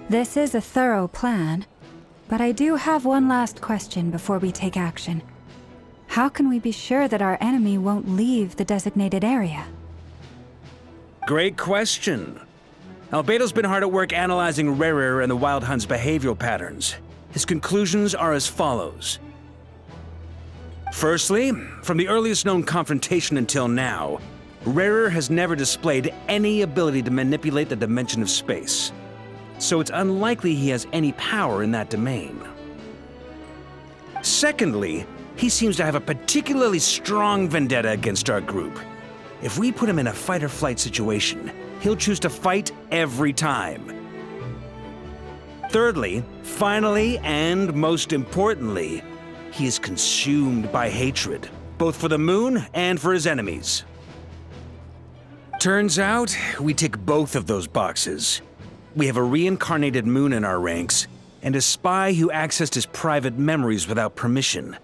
This is a thorough plan, but I do have one last question before we take action. How can we be sure that our enemy won't leave the designated area? Great question. Albedo's been hard at work analyzing Rere and the Wild Hunt's behavioral patterns. His conclusions are as follows. Firstly, from the earliest known confrontation until now, Rere has never displayed any ability to manipulate the dimension of space. So it's unlikely he has any power in that domain. Secondly, he seems to have a particularly strong vendetta against our group. If we put him in a fight-or-flight situation, he'll choose to fight every time. Thirdly, finally, and most importantly, he is consumed by hatred, both for the moon and for his enemies. Turns out, we tick both of those boxes. We have a reincarnated moon in our ranks, and a spy who accessed his private memories without permission.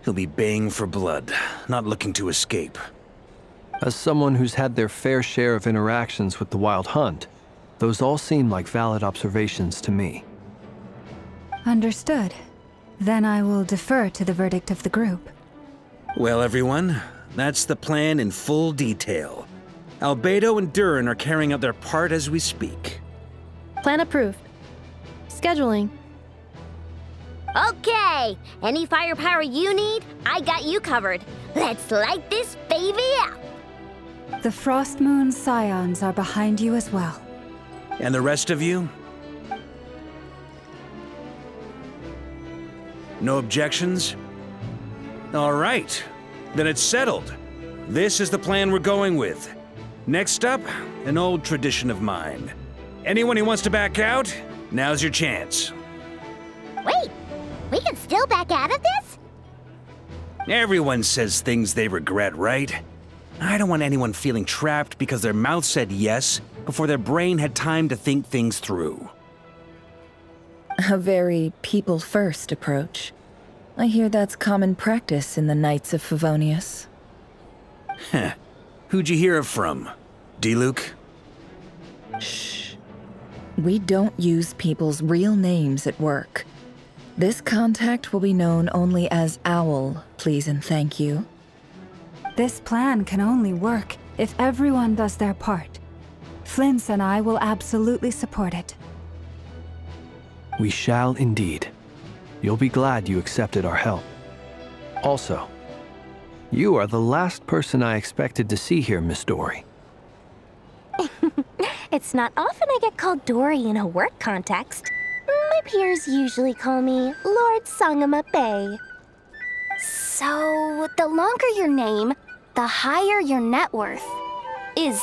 He'll be baying for blood, not looking to escape. As someone who's had their fair share of interactions with the Wild Hunt, those all seem like valid observations to me. Understood. Then I will defer to the verdict of the group. Well, everyone, that's the plan in full detail. Albedo and Durin are carrying out their part as we speak. Plan approved. Scheduling. Okay, any firepower you need, I got you covered. Let's light this baby up. The Frost Moon Scions are behind you as well. And the rest of you? No objections? All right, then it's settled. This is the plan we're going with. Next up, an old tradition of mine. Anyone who wants to back out, now's your chance. Wait, we can still back out of this? Everyone says things they regret, right? I don't want anyone feeling trapped because their mouth said yes before their brain had time to think things through. A very people-first approach. I hear that's common practice in the Knights of Favonius. Heh. Who'd you hear it from? D-Luke? Shh. We don't use people's real names at work. This contact will be known only as Owl, please and thank you. This plan can only work if everyone does their part. Flint's and I will absolutely support it. We shall indeed. You'll be glad you accepted our help. Also, you are the last person I expected to see here, Miss Dory. It's not often I get called Dory in a work context. My peers usually call me Lord Sangamabe. So, the longer your name, the higher your net worth is.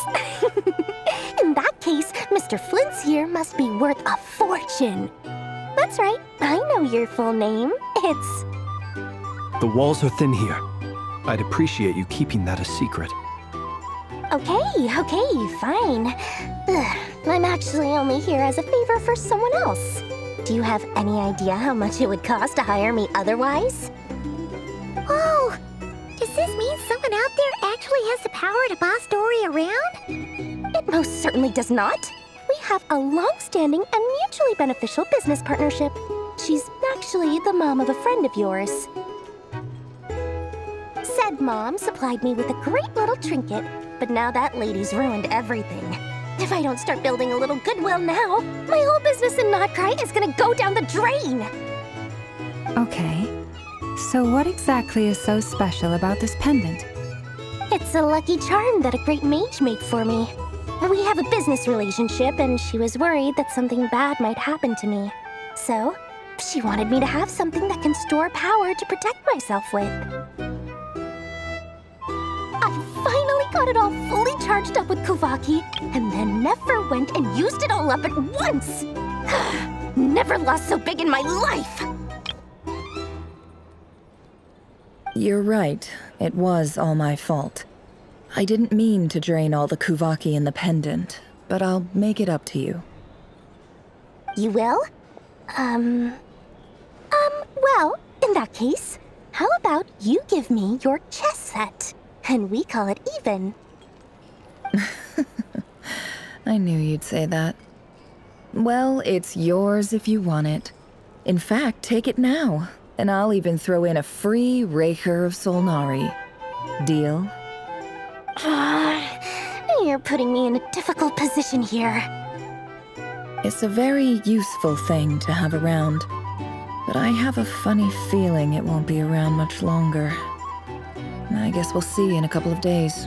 In that case, Mr. Flint's here must be worth a fortune. That's right, I know your full name. It's... The walls are thin here. I'd appreciate you keeping that a secret. Okay, fine. Ugh, I'm actually only here as a favor for someone else. Do you have any idea how much it would cost to hire me otherwise? Oh, does this mean someone out there actually has the power to boss Dory around? It most certainly does not. We have a long-standing and mutually beneficial business partnership. She's actually the mom of a friend of yours. Said mom supplied me with a great little trinket, but now that lady's ruined everything. If I don't start building a little goodwill now, my whole business in Nod-Krai is gonna go down the drain! Okay. So what exactly is so special about this pendant? It's a lucky charm that a great mage made for me. We have a business relationship, and she was worried that something bad might happen to me. So, she wanted me to have something that can store power to protect myself with. I finally got it all fully charged up with Kuvaki, and then never went and used it all up at once! Never lost so big in my life! You're right. It was all my fault. I didn't mean to drain all the Kuvaki in the pendant, but I'll make it up to you. You will? Well, in that case, how about you give me your chess set, and we call it even? I knew you'd say that. Well, it's yours if you want it. In fact, take it now, and I'll even throw in a free Raker of Solnari. Deal? You're putting me in a difficult position here. It's a very useful thing to have around, but I have a funny feeling it won't be around much longer. I guess we'll see in a couple of days.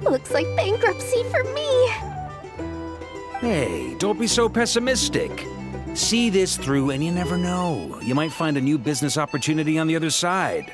Looks like bankruptcy for me. Hey, don't be so pessimistic. See this through and you never know. You might find a new business opportunity on the other side.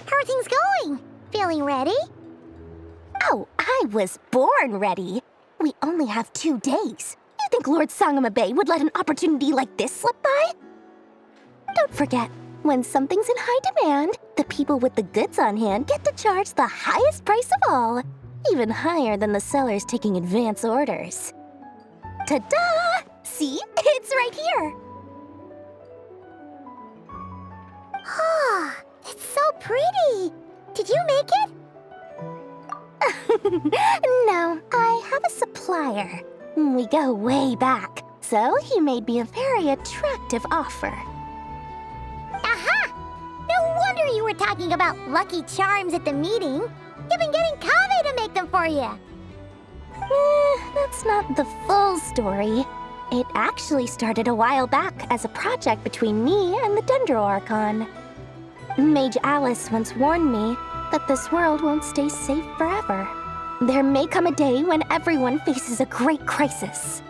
How are things going? Feeling ready? Oh, I was born ready. We only have 2 days. You think Lord Sangamabe would let an opportunity like this slip by? Don't forget, when something's in high demand, the people with the goods on hand get to charge the highest price of all, even higher than the sellers taking advance orders. Ta-da! See? It's right here. Ah, it's so pretty. Did you make it? No, I have a supplier. We go way back, so he made me a very attractive offer. Aha! No wonder you were talking about lucky charms at the meeting. You've been getting Kaveh to make them for you. That's not the full story. It actually started a while back as a project between me and the Dendro Archon. Mage Alice once warned me that this world won't stay safe forever. There may come a day when everyone faces a great crisis.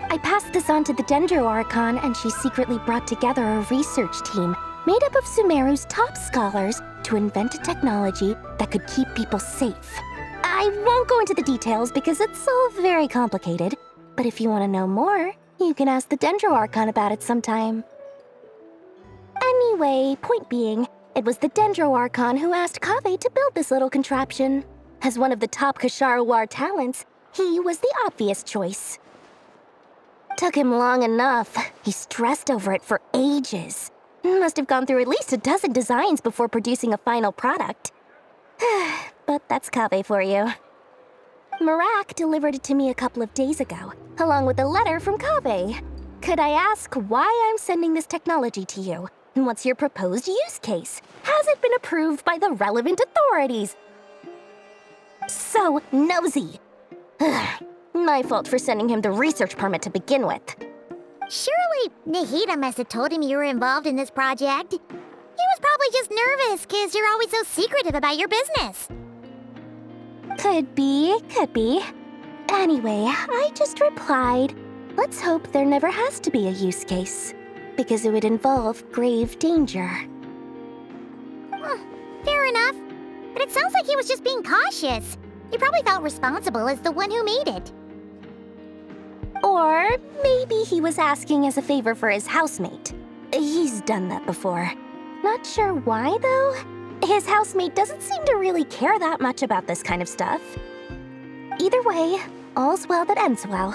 I passed this on to the Dendro Archon, and she secretly brought together a research team made up of Sumeru's top scholars to invent a technology that could keep people safe. I won't go into the details because it's all very complicated, but if you want to know more, you can ask the Dendro Archon about it sometime. Anyway, point being, it was the Dendro Archon who asked Kaveh to build this little contraption. As one of the top Kasharawar talents, he was the obvious choice. Took him long enough. He stressed over it for ages. Must have gone through at least a dozen designs before producing a final product. But that's Kaveh for you. Marak delivered it to me a couple of days ago, along with a letter from Kaveh. Could I ask why I'm sending this technology to you? And what's your proposed use case? Has it been approved by the relevant authorities? So nosy. My fault for sending him the research permit to begin with. Surely Nahida must have told him you were involved in this project. He was probably just nervous because you're always so secretive about your business. Could be. Anyway, I just replied, let's hope there never has to be a use case, because it would involve grave danger. Fair enough. But it sounds like he was just being cautious. He probably felt responsible as the one who made it. Or maybe he was asking as a favor for his housemate. He's done that before. Not sure why, though. His housemate doesn't seem to really care that much about this kind of stuff. Either way, all's well that ends well.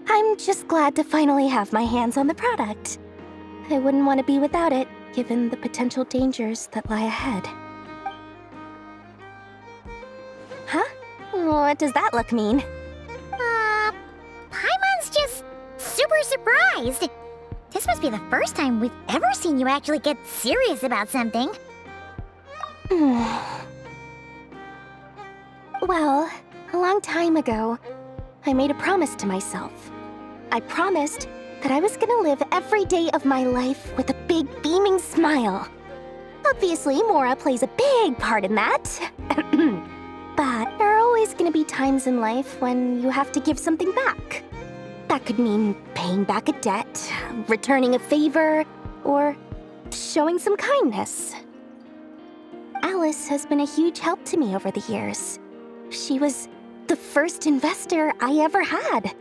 I'm just glad to finally have my hands on the product. I wouldn't want to be without it, given the potential dangers that lie ahead. Huh? What does that look mean? Paimon's just super surprised. This must be the first time we've ever seen you actually get serious about something. Well, a long time ago, I made a promise to myself. I promised that I was gonna live every day of my life with a big beaming smile. Obviously, Mora plays a big part in that. But there are always gonna be times in life when you have to give something back. That could mean paying back a debt, returning a favor, or showing some kindness. Alice has been a huge help to me over the years. She was the first investor I ever had.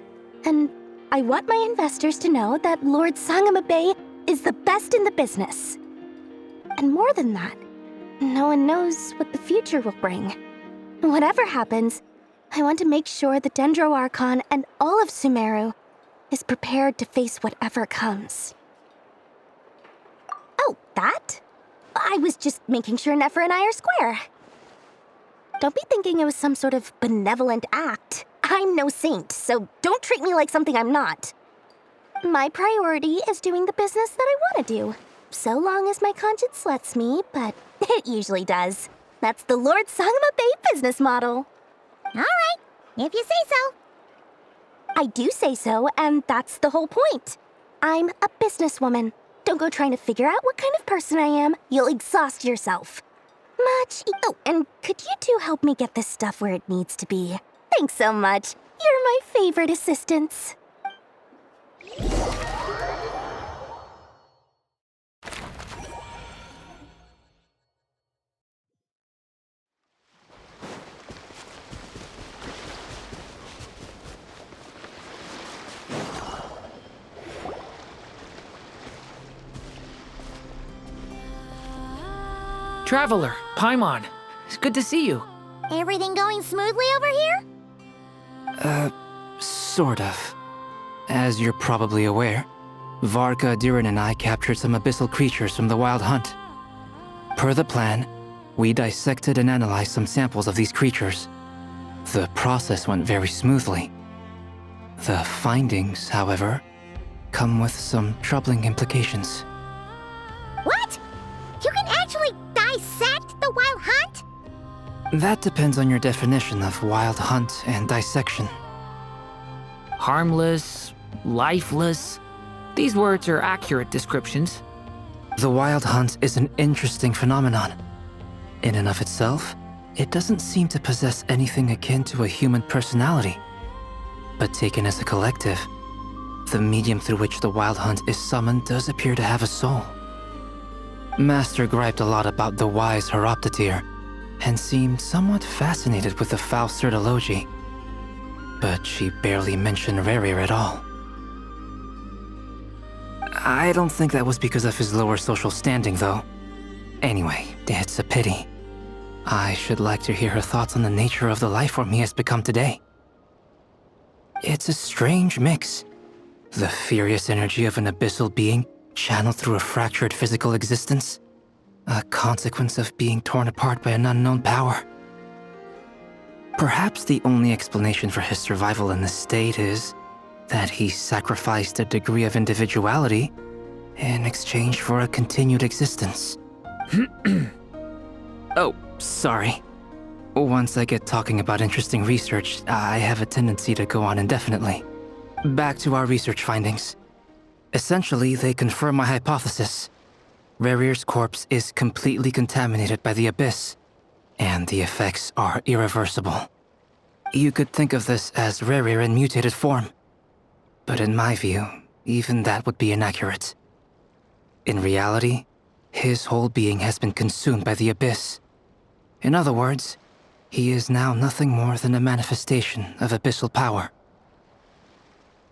And I want my investors to know that Lord Sangamabe is the best in the business. And more than that, no one knows what the future will bring. Whatever happens, I want to make sure the Dendro Archon and all of Sumeru is prepared to face whatever comes. Oh, that? I was just making sure Nefer and I are square. Don't be thinking it was some sort of benevolent act. I'm no saint, so don't treat me like something I'm not. My priority is doing the business that I want to do, so long as my conscience lets me, but it usually does. That's the Lord Sangamabe business model. All right, if you say so. I do say so, and that's the whole point. I'm a businesswoman. Don't go trying to figure out what kind of person I am. You'll exhaust yourself. Oh, and could you two help me get this stuff where it needs to be? Thanks so much. You're my favorite assistants. Traveler, Paimon, it's good to see you. Everything going smoothly over here? Sort of. As you're probably aware, Varka, Durin, and I captured some abyssal creatures from the Wild Hunt. Per the plan, we dissected and analyzed some samples of these creatures. The process went very smoothly. The findings, however, come with some troubling implications. What? You can actually dissect the Wild Hunt? That depends on your definition of Wild Hunt and dissection. Harmless, lifeless. These words are accurate descriptions. The Wild Hunt is an interesting phenomenon. In and of itself, it doesn't seem to possess anything akin to a human personality. But taken as a collective, the medium through which the Wild Hunt is summoned does appear to have a soul. Master griped a lot about the wise Horoptatyr, and seemed somewhat fascinated with the foul Surtalogy. But she barely mentioned Rerir at all. I don't think that was because of his lower social standing, though. Anyway, it's a pity. I should like to hear her thoughts on the nature of the life form he has become today. It's a strange mix. The furious energy of an abyssal being channeled through a fractured physical existence. A consequence of being torn apart by an unknown power. Perhaps the only explanation for his survival in this state is that he sacrificed a degree of individuality in exchange for a continued existence. Oh, sorry. Once I get talking about interesting research, I have a tendency to go on indefinitely. Back to our research findings. Essentially, they confirm my hypothesis. Rerir's corpse is completely contaminated by the Abyss, and the effects are irreversible. You could think of this as Rerir in mutated form. But in my view, even that would be inaccurate. In reality, his whole being has been consumed by the Abyss. In other words, he is now nothing more than a manifestation of abyssal power.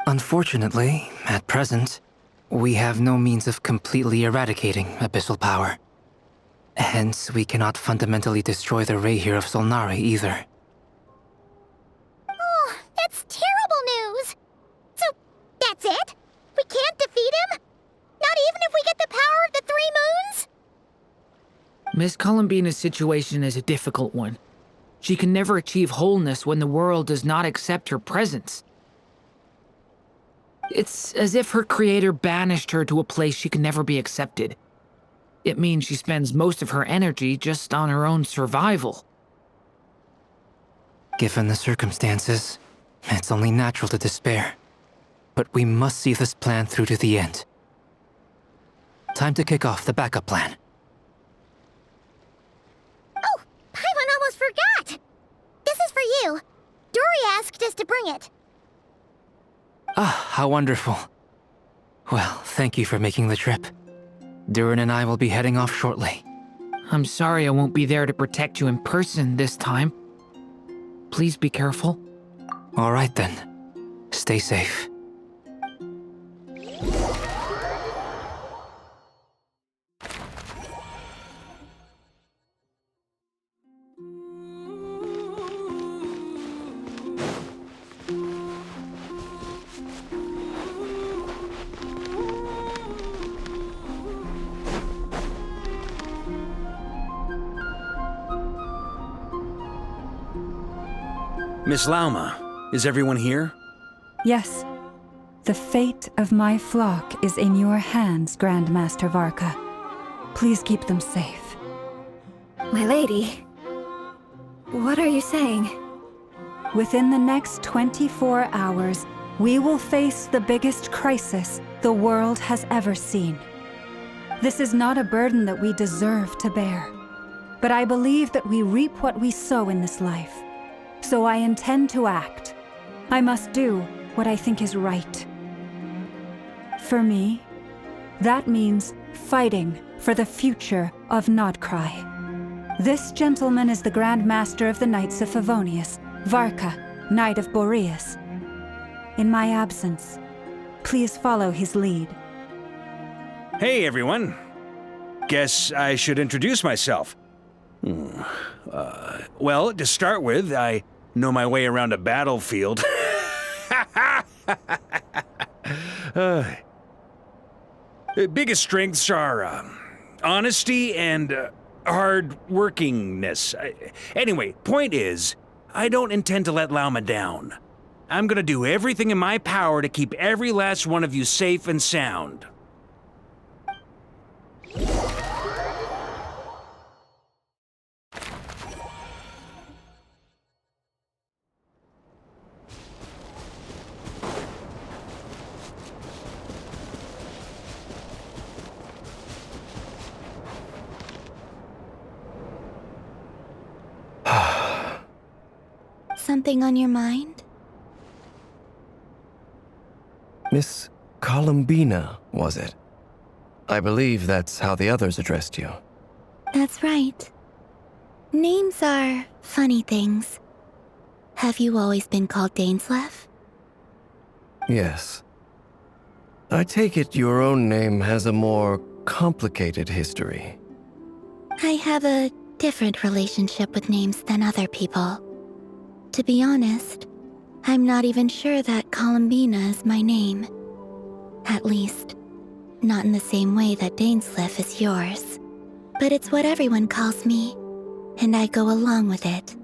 Unfortunately, at present, we have no means of completely eradicating abyssal power. Hence, we cannot fundamentally destroy the Reir of Solnari either. Oh, that's terrible news. So, that's it? We can't defeat him? Not even if we get the power of the Three Moons? Miss Columbina's situation is a difficult one. She can never achieve wholeness when the world does not accept her presence. It's as if her creator banished her to a place she can never be accepted. It means she spends most of her energy just on her own survival. Given the circumstances, it's only natural to despair. But we must see this plan through to the end. Time to kick off the backup plan. Oh, Paimon almost forgot! This is for you. Dory asked us to bring it. Ah, how wonderful. Well, thank you for making the trip. Durin and I will be heading off shortly. I'm sorry I won't be there to protect you in person this time. Please be careful. All right then. Stay safe. Miss Lauma, is everyone here? Yes. The fate of my flock is in your hands, Grand Master Varka. Please keep them safe. My lady, what are you saying? Within the next 24 hours, we will face the biggest crisis the world has ever seen. This is not a burden that we deserve to bear, but I believe that we reap what we sow in this life. So I intend to act. I must do what I think is right. For me, that means fighting for the future of Nod-Krai. This gentleman is the Grand Master of the Knights of Favonius, Varka, Knight of Boreas. In my absence, please follow his lead. Hey, everyone. Guess I should introduce myself. Well, to start with, I know my way around a battlefield. Biggest strengths are honesty and hard-workingness. Anyway, point is, I don't intend to let Lauma down. I'm gonna do everything in my power to keep every last one of you safe and sound. Something on your mind? Miss Columbina, was it? I believe that's how the others addressed you. That's right. Names are funny things. Have you always been called Dainsleif? Yes. I take it your own name has a more complicated history. I have a different relationship with names than other people. To be honest, I'm not even sure that Columbina is my name. At least, not in the same way that Dainsleif is yours. But it's what everyone calls me, and I go along with it.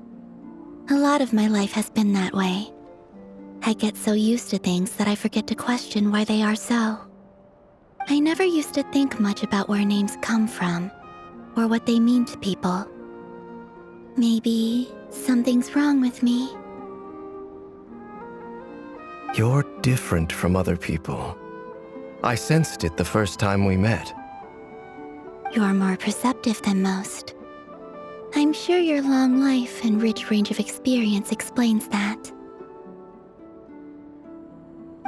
A lot of my life has been that way. I get so used to things that I forget to question why they are so. I never used to think much about where names come from, or what they mean to people. Maybe something's wrong with me. You're different from other people. I sensed it the first time we met. You're more perceptive than most. I'm sure your long life and rich range of experience explains that.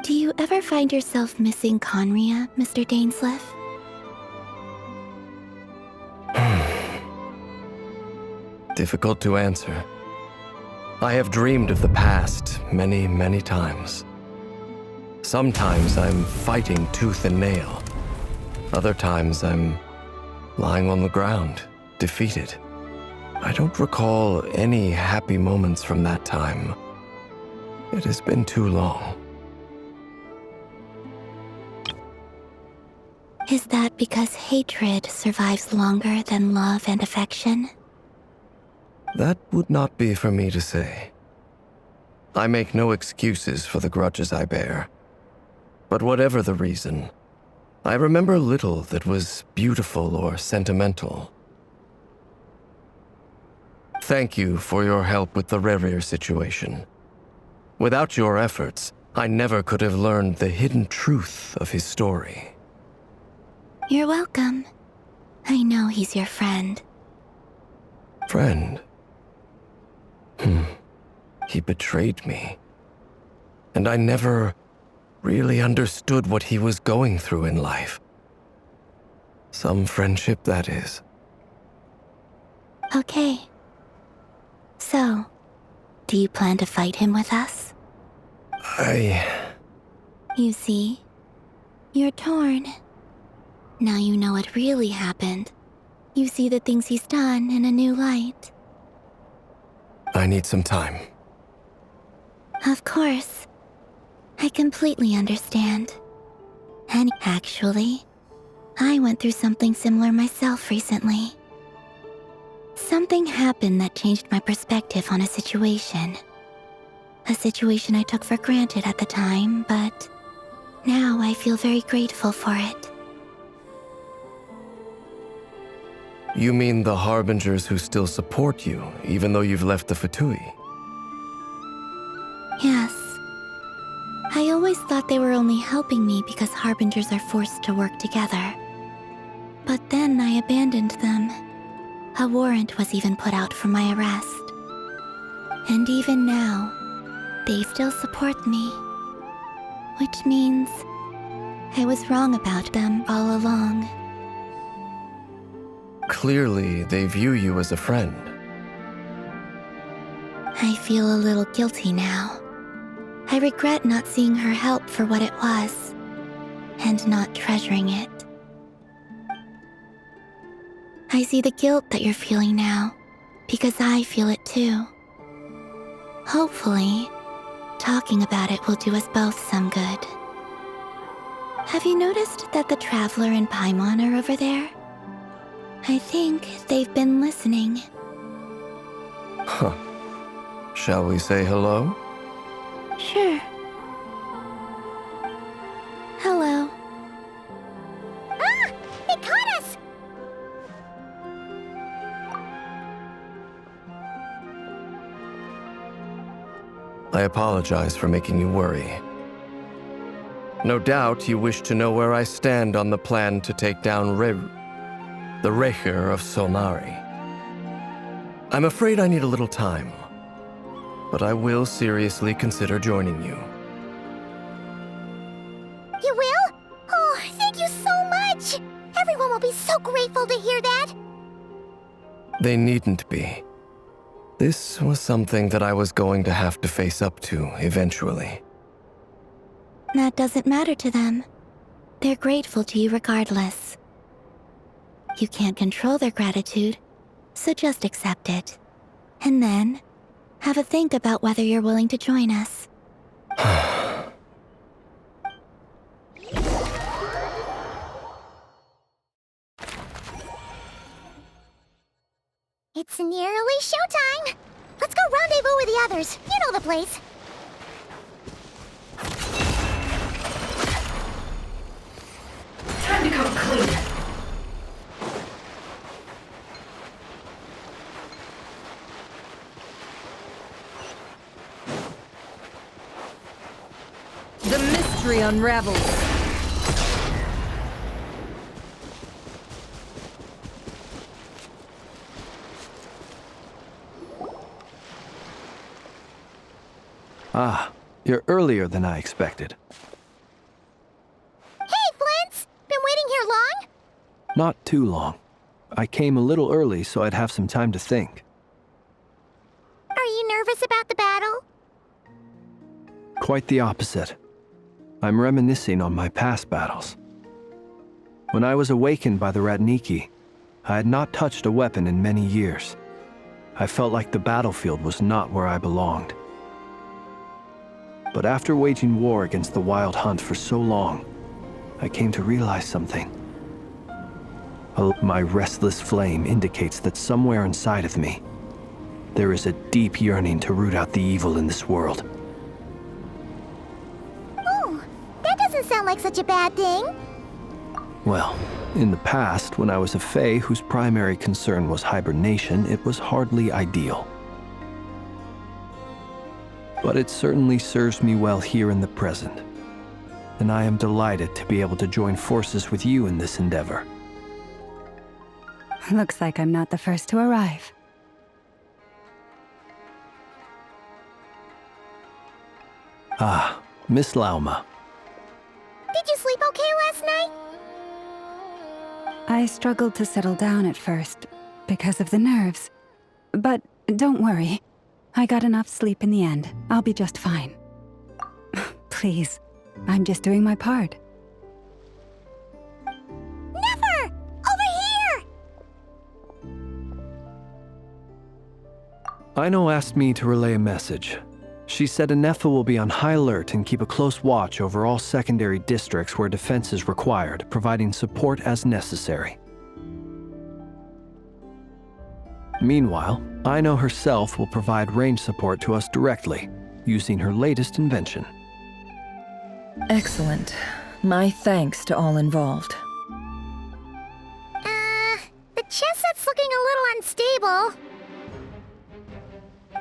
Do you ever find yourself missing Khaenri'ah, Mr. Dainsleif? Difficult to answer. I have dreamed of the past many, many times. Sometimes I'm fighting tooth and nail. Other times I'm lying on the ground, defeated. I don't recall any happy moments from that time. It has been too long. Is that because hatred survives longer than love and affection? That would not be for me to say. I make no excuses for the grudges I bear. But whatever the reason, I remember little that was beautiful or sentimental. Thank you for your help with the Rerir situation. Without your efforts, I never could have learned the hidden truth of his story. You're welcome. I know he's your friend. Friend? He betrayed me. And I never really understood what he was going through in life. Some friendship, that is. Okay. So, do you plan to fight him with us? You see? You're torn. Now you know what really happened. You see the things he's done in a new light. I need some time. Of course. I completely understand. And actually, I went through something similar myself recently. Something happened that changed my perspective on a situation. A situation I took for granted at the time, but now I feel very grateful for it. You mean the Harbingers who still support you, even though you've left the Fatui? Yes. I always thought they were only helping me because Harbingers are forced to work together. But then I abandoned them. A warrant was even put out for my arrest. And even now, they still support me. Which means I was wrong about them all along. Clearly, they view you as a friend. I feel a little guilty now. I regret not seeing her help for what it was, and not treasuring it. I see the guilt that you're feeling now, because I feel it too. Hopefully, talking about it will do us both some good. Have you noticed that the Traveler and Paimon are over there? I think they've been listening. Huh. Shall we say hello? Sure. Hello. Ah! It caught us! I apologize for making you worry. No doubt you wish to know where I stand on the plan to take down the Recher of Solnari. I'm afraid I need a little time, but I will seriously consider joining you. You will? Oh, thank you so much! Everyone will be so grateful to hear that! They needn't be. This was something that I was going to have to face up to eventually. That doesn't matter to them. They're grateful to you regardless. You can't control their gratitude, so just accept it. And then, have a think about whether you're willing to join us. It's nearly showtime! Let's go rendezvous with the others. You know the place. Time to come clean. The mystery unravels. Ah, you're earlier than I expected. Hey, Flint's! Been waiting here long? Not too long. I came a little early so I'd have some time to think. Are you nervous about the battle? Quite the opposite. I'm reminiscing on my past battles. When I was awakened by the Ratniki, I had not touched a weapon in many years. I felt like the battlefield was not where I belonged. But after waging war against the Wild Hunt for so long, I came to realize something. My restless flame indicates that somewhere inside of me, there is a deep yearning to root out the evil in this world. Oh, that doesn't sound like such a bad thing. Well, in the past, when I was a Fae whose primary concern was hibernation, it was hardly ideal. But it certainly serves me well here in the present. And I am delighted to be able to join forces with you in this endeavor. Looks like I'm not the first to arrive. Ah, Miss Lauma. Did you sleep okay last night? I struggled to settle down at first, because of the nerves. But don't worry. I got enough sleep in the end. I'll be just fine. please. I'm just doing my part. Never! Over here! Aino asked me to relay a message. She said Anefa will be on high alert and keep a close watch over all secondary districts where defense is required, providing support as necessary. Meanwhile, Aino herself will provide range support to us directly, using her latest invention. Excellent. My thanks to all involved. The chestnut's looking a little unstable.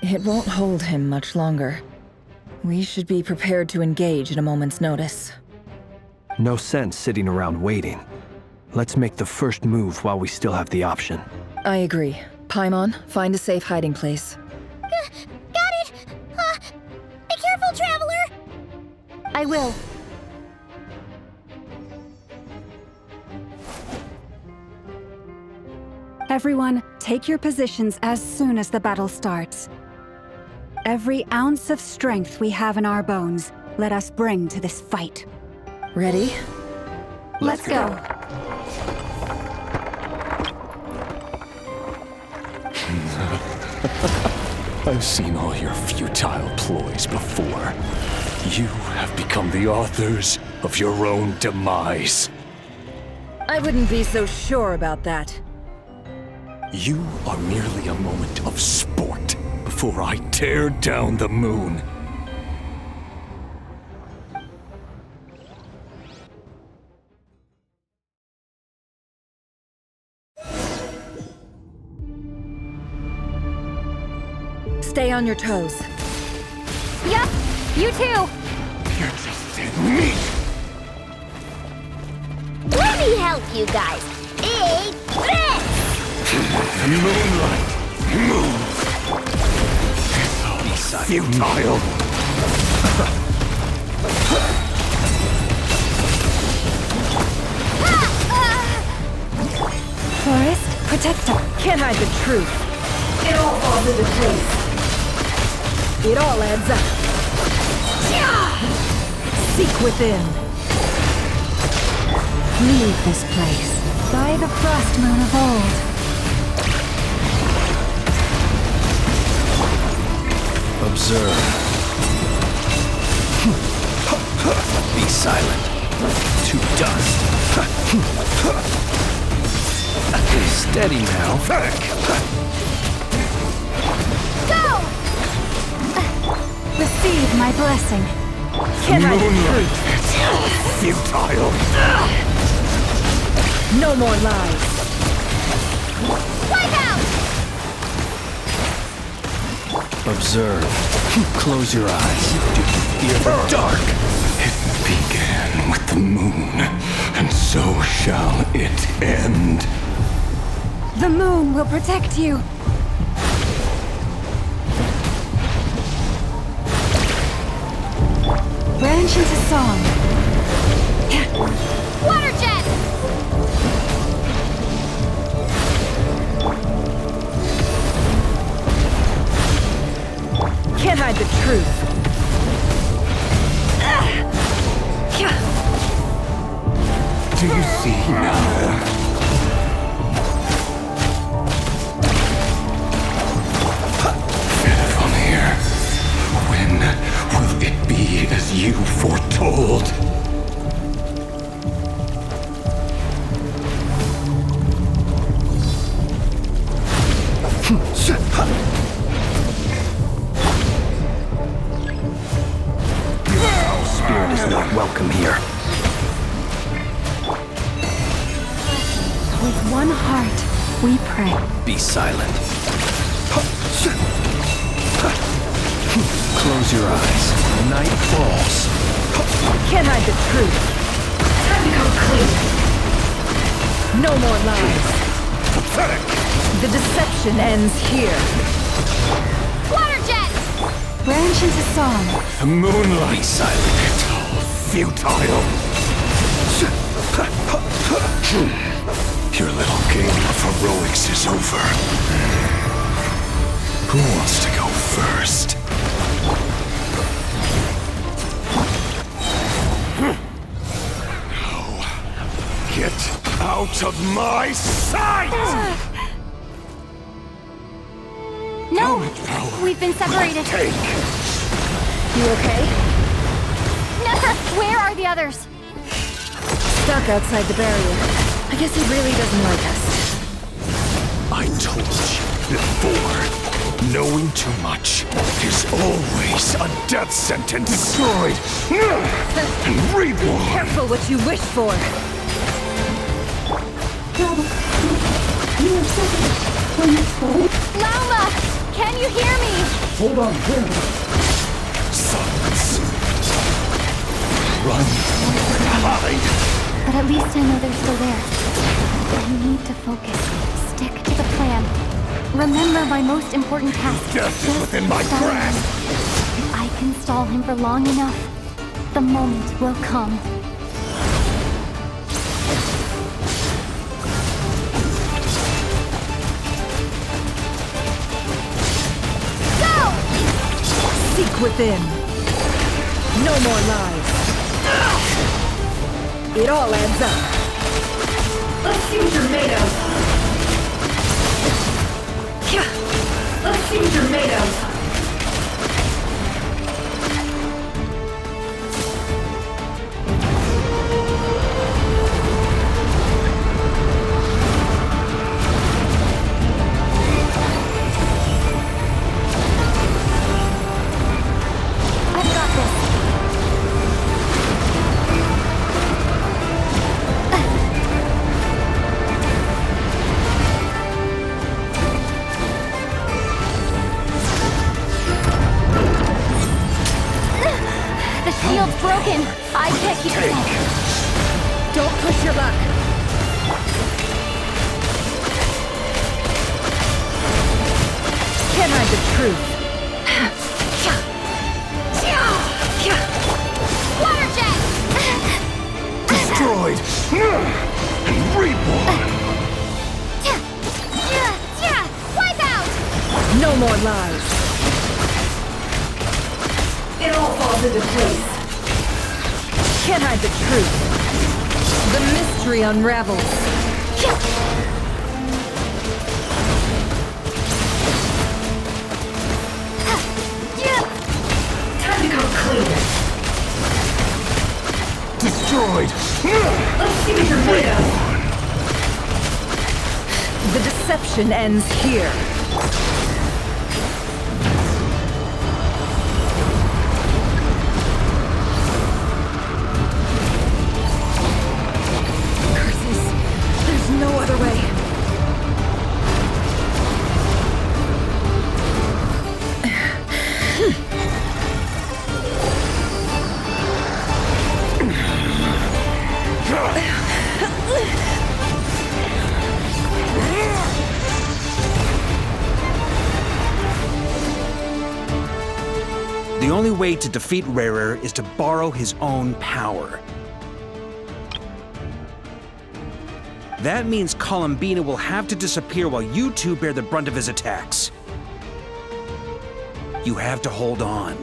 It won't hold him much longer. We should be prepared to engage at a moment's notice. No sense sitting around waiting. Let's make the first move while we still have the option. I agree. Paimon, find a safe hiding place. Got it! Be careful, traveler! I will. Everyone, take your positions as soon as the battle starts. Every ounce of strength we have in our bones, let us bring to this fight. Ready? Let's go. I've seen all your futile ploys before. You have become the authors of your own demise. I wouldn't be so sure about that. You are merely a moment of sport before I tear down the moon. Stay on your toes. Yep, you too. You're just dead meat! Let me help you guys. Big threat! Moonlight! Move! Futile! Forest, protector. Can't hide the truth. It all falls into place. It all adds up. Seek within. Leave this place. By the frost moon of old. Observe. Be silent. To dust. Steady now. Go! Receive my blessing. Can't hide the Moonlight! truth. Futile! No more lies. Wipe out! Observe. Close your eyes. Do you fear the dark? It began with the moon, and so shall it end. The moon will protect you. Branch into song. Water jet! Can't hide the truth. Do you see now? Vedrefельnір, when will it be as you foretold? Spirit is not welcome here. With one heart, we pray. Be silent. Close your eyes. Night falls. Can't hide the truth. Time to come clean. No more lies. The deception ends here. Water jet! Branch into song. The moonlight! Be silent. Futile! Your little game of heroics is over. Who wants to go first? Out of my sight! No! We've been separated. Take! You okay? Where are the others? Stuck outside the barrier. I guess he really doesn't like us. I told you before, knowing too much is always a death sentence. Destroyed and reborn. Careful what you wish for. Lauma! Can you hear me? Hold on, silence. Run. Hide. But at least I know they're still there. I need to focus. Stick to the plan. Remember my most important task. Death is within my grasp. If I can stall him for long enough, the moment will come. Seek within. No more lies. It all adds up. Let's see what you're made of. Let's see what you're made of. Broken. I can't keep it up. Don't push your luck. Can't hide the truth. Water jet! Destroyed and reborn. Wipe out! No more lies. It all falls into place. Can't hide the truth. The mystery unravels. Time to come clean. Destroyed. Let's see what you're made of. The deception ends here. No other way. The only way to defeat Rarer is to borrow his own power. That means Columbina will have to disappear while you two bear the brunt of his attacks. You have to hold on.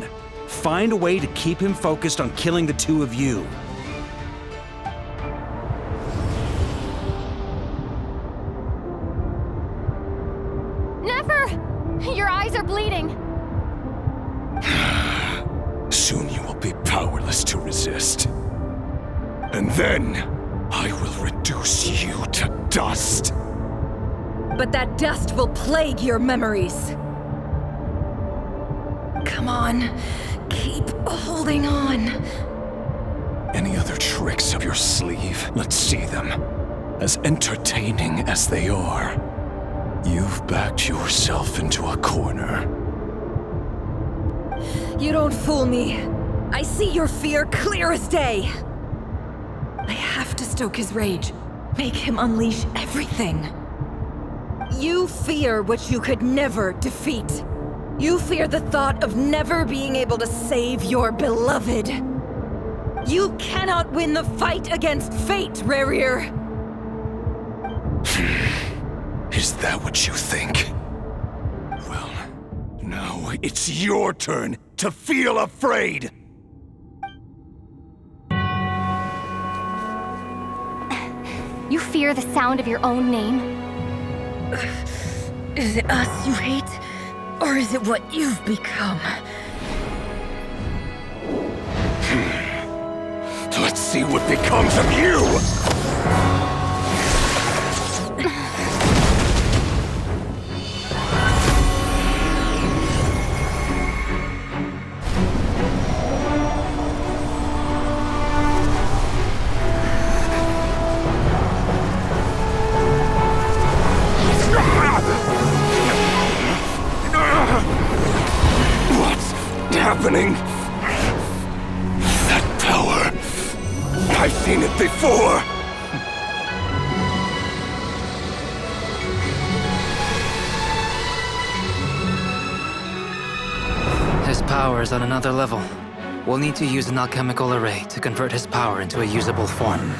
Find a way to keep him focused on killing the two of you. Nefer! Your eyes are bleeding. Soon you will be powerless to resist. And then I will reduce you to dust. But that dust will plague your memories. Come on, keep holding on. Any other tricks up your sleeve? Let's see them. As entertaining as they are, you've backed yourself into a corner. You don't fool me. I see your fear clear as day. I have to stoke his rage. Make him unleash everything. You fear what you could never defeat. You fear the thought of never being able to save your beloved. You cannot win the fight against fate, Rarer. Is that what you think? Well, now it's your turn to feel afraid! You fear the sound of your own name? Is it us you hate? Or is it what you've become? Let's see what becomes of you! What's happening? That power. I've seen it before! His power is on another level. We'll need to use an alchemical array to convert his power into a usable form.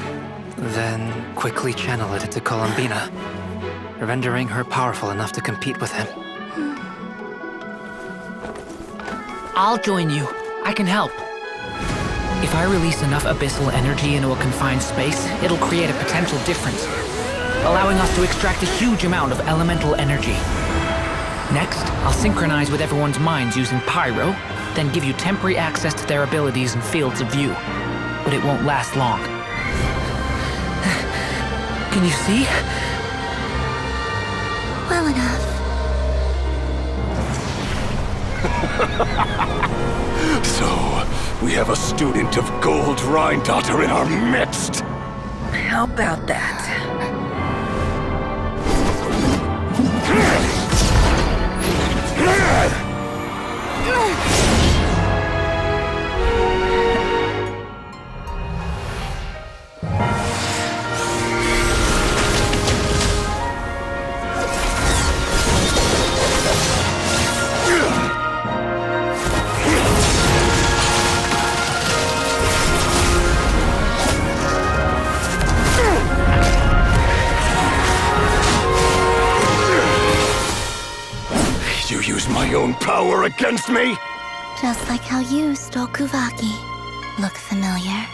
Then quickly channel it into Columbina, rendering her powerful enough to compete with him. I'll join you. I can help. If I release enough abyssal energy into a confined space, it'll create a potential difference, allowing us to extract a huge amount of elemental energy. Next, I'll synchronize with everyone's minds using pyro, then give you temporary access to their abilities and fields of view. But it won't last long. Can you see? Well enough. So, we have a student of Gold Reindottір in our midst! How about that? My own power against me? Just like how you stole Kuvaki. Look familiar?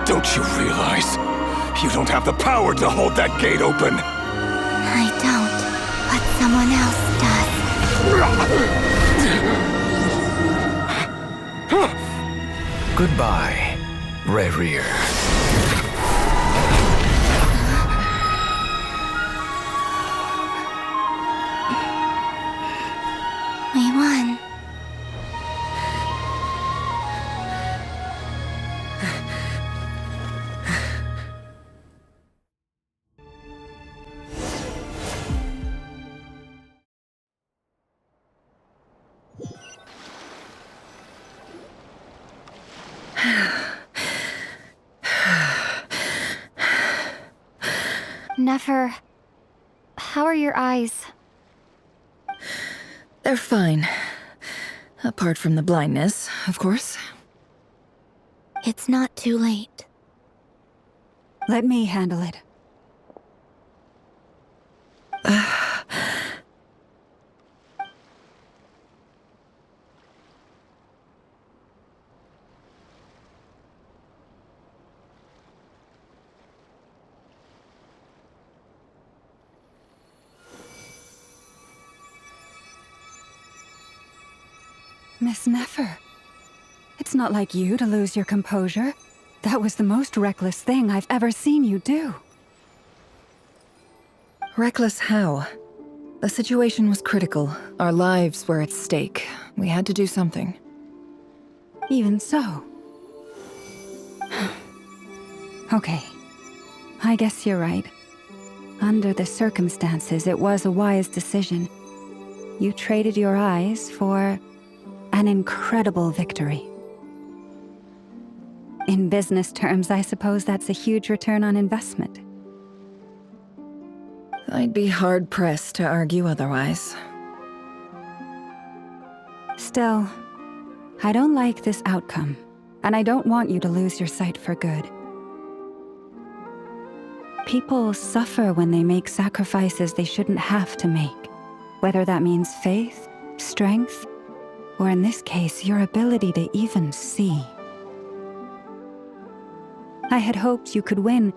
Don't you realize? You don't have the power to hold that gate open! I don't, but someone else does. Goodbye, Rerir. We won. Nefer, how are your eyes? They're fine. Apart from the blindness, of course. It's not too late. Let me handle it. Miss Nefer, it's not like you to lose your composure. That was the most reckless thing I've ever seen you do. Reckless how? The situation was critical. Our lives were at stake. We had to do something. Even so. Okay. I guess you're right. Under the circumstances, it was a wise decision. You traded your eyes for an incredible victory. In business terms, I suppose that's a huge return on investment. I'd be hard-pressed to argue otherwise. Still, I don't like this outcome, and I don't want you to lose your sight for good. People suffer when they make sacrifices they shouldn't have to make, whether that means faith, strength, or in this case, your ability to even see. I had hoped you could win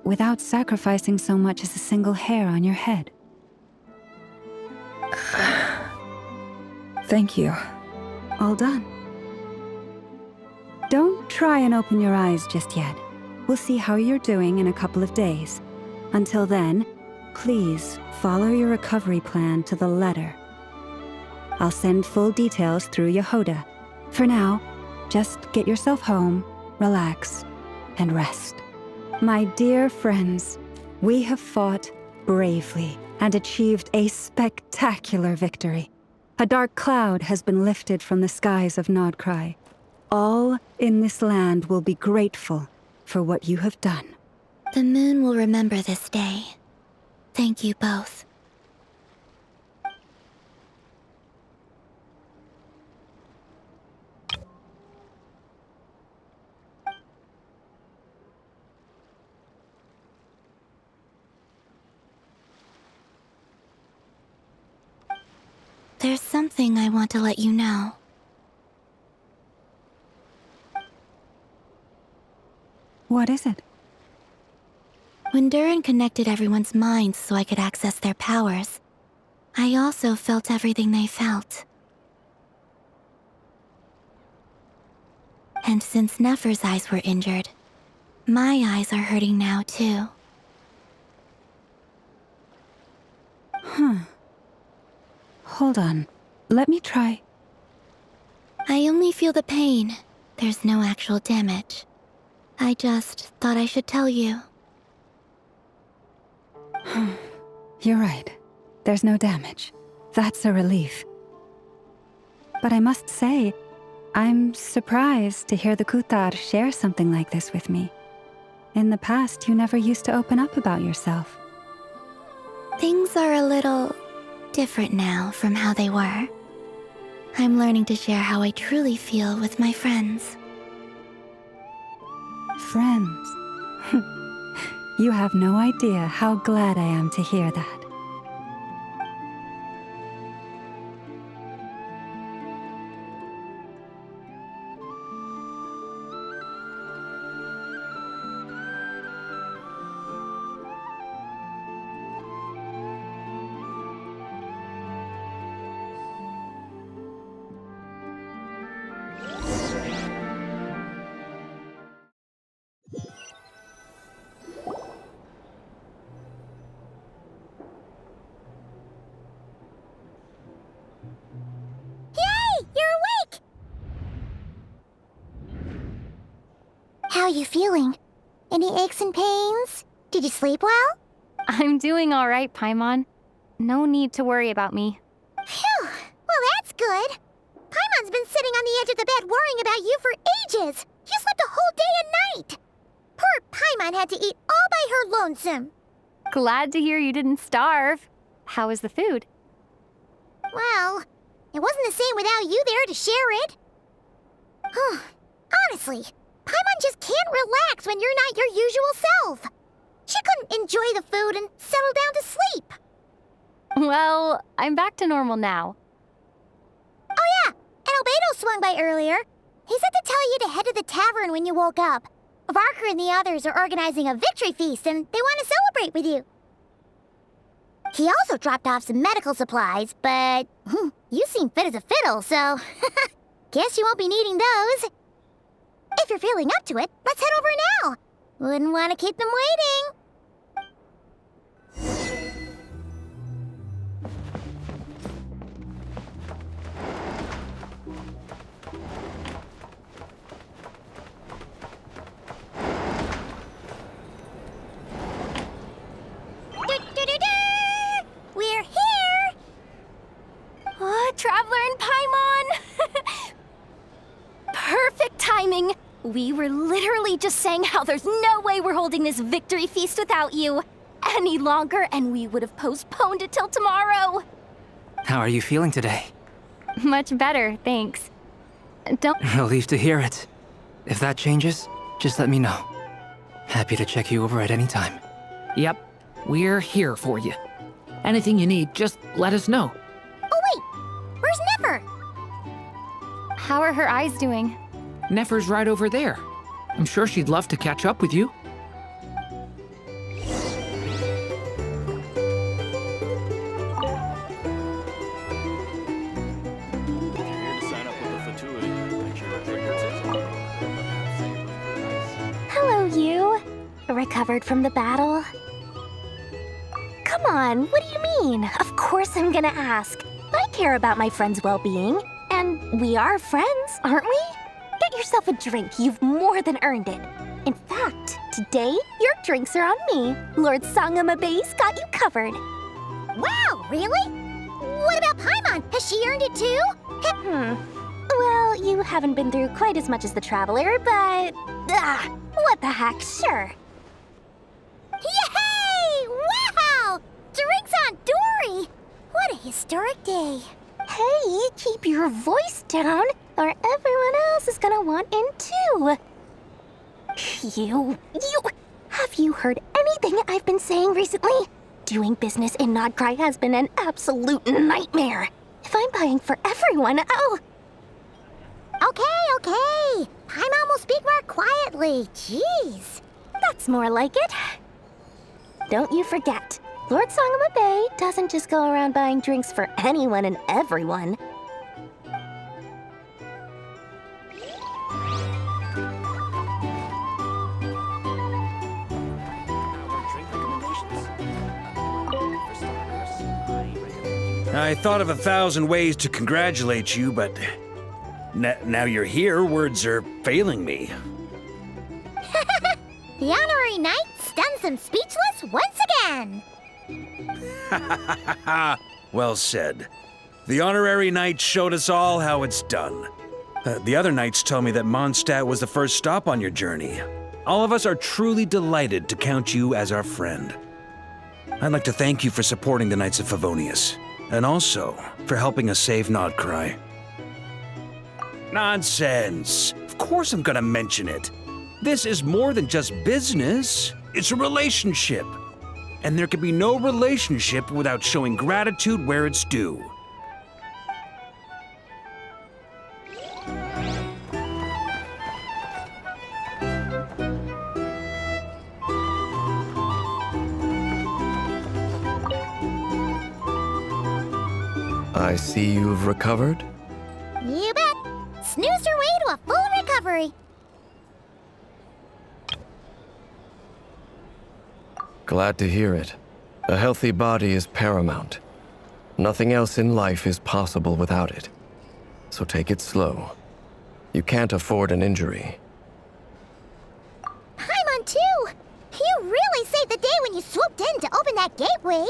without sacrificing so much as a single hair on your head. Thank you. All done. Don't try and open your eyes just yet. We'll see how you're doing in a couple of days. Until then, please follow your recovery plan to the letter. I'll send full details through Yehoda. For now, just get yourself home, relax, and rest. My dear friends, we have fought bravely and achieved a spectacular victory. A dark cloud has been lifted from the skies of Nod-Krai. All in this land will be grateful for what you have done. The moon will remember this day. Thank you both. There's something I want to let you know. What is it? When Durin connected everyone's minds so I could access their powers, I also felt everything they felt. And since Nefer's eyes were injured, my eyes are hurting now too. Hold on. Let me try. I only feel the pain. There's no actual damage. I just thought I should tell you. You're right. There's no damage. That's a relief. But I must say, I'm surprised to hear the Kutar share something like this with me. In the past, you never used to open up about yourself. Things are a little different now from how they were. I'm learning to share how I truly feel with my friends. Friends? You have no idea how glad I am to hear that. How are you feeling? Any aches and pains? Did you sleep well? I'm doing all right, Paimon. No need to worry about me. Phew! Well, that's good. Paimon's been sitting on the edge of the bed worrying about you for ages. You slept a whole day and night. Poor Paimon had to eat all by her lonesome. Glad to hear you didn't starve. How was the food? Well, it wasn't the same without you there to share it. Honestly, Paimon just can't relax when you're not your usual self. She couldn't enjoy the food and settle down to sleep. Well, I'm back to normal now. Oh yeah, and Albedo swung by earlier. He said to tell you to head to the tavern when you woke up. Varker and the others are organizing a victory feast and they want to celebrate with you. He also dropped off some medical supplies, but you seem fit as a fiddle, so guess you won't be needing those. If you're feeling up to it, let's head over now. Wouldn't want to keep them waiting. We're here! Traveler and Paimon! Perfect timing! We were literally just saying how there's no way we're holding this victory feast without you. any longer, and we would have postponed it till tomorrow. How are you feeling today? Much better, thanks. Don't... Relieved to hear it. If that changes, just let me know. Happy to check you over at any time. Yep, we're here for you. Anything you need, just let us know. Oh wait, where's Nefer? How are her eyes doing? Nefer's right over there. I'm sure she'd love to catch up with you. Hello, you. Recovered from the battle? Come on, what do you mean? Of course I'm gonna ask. I care about my friend's well-being. And we are friends, aren't we? Get yourself a drink. You've more than earned it. In fact, today, your drinks are on me. Lord Sangamabe's got you covered. Wow, really? What about Paimon? Has she earned it too? Well, you haven't been through quite as much as the Traveler, but... what the heck, sure. Yay! Wow! Drinks on Dory! What a historic day. Hey, keep your voice down, or everyone else is gonna want in too. Have you heard anything I've been saying recently? Doing business in Nod-Krai has been an absolute nightmare. If I'm buying for everyone, oh... Okay. Paimon will speak more quietly. Jeez. That's more like it. Don't you forget, Lord Sangamabe doesn't just go around buying drinks for anyone and everyone. I thought of 1,000 ways to congratulate you, but now you're here, words are failing me. The honorary knight stuns them speechless once again. Well said. The honorary knight showed us all how it's done. The other knights tell me that Mondstadt was the first stop on your journey. All of us are truly delighted to count you as our friend. I'd like to thank you for supporting the Knights of Favonius, and also for helping us save Nod-Krai. Nonsense! Of course I'm gonna mention it. This is more than just business. It's a relationship. And there can be no relationship without showing gratitude where it's due. I see you've recovered? You bet. Snoozed her way to a full recovery. Glad to hear it. A healthy body is paramount. Nothing else in life is possible without it. So take it slow. You can't afford an injury. Paimon too! You really saved the day when you swooped in to open that gateway.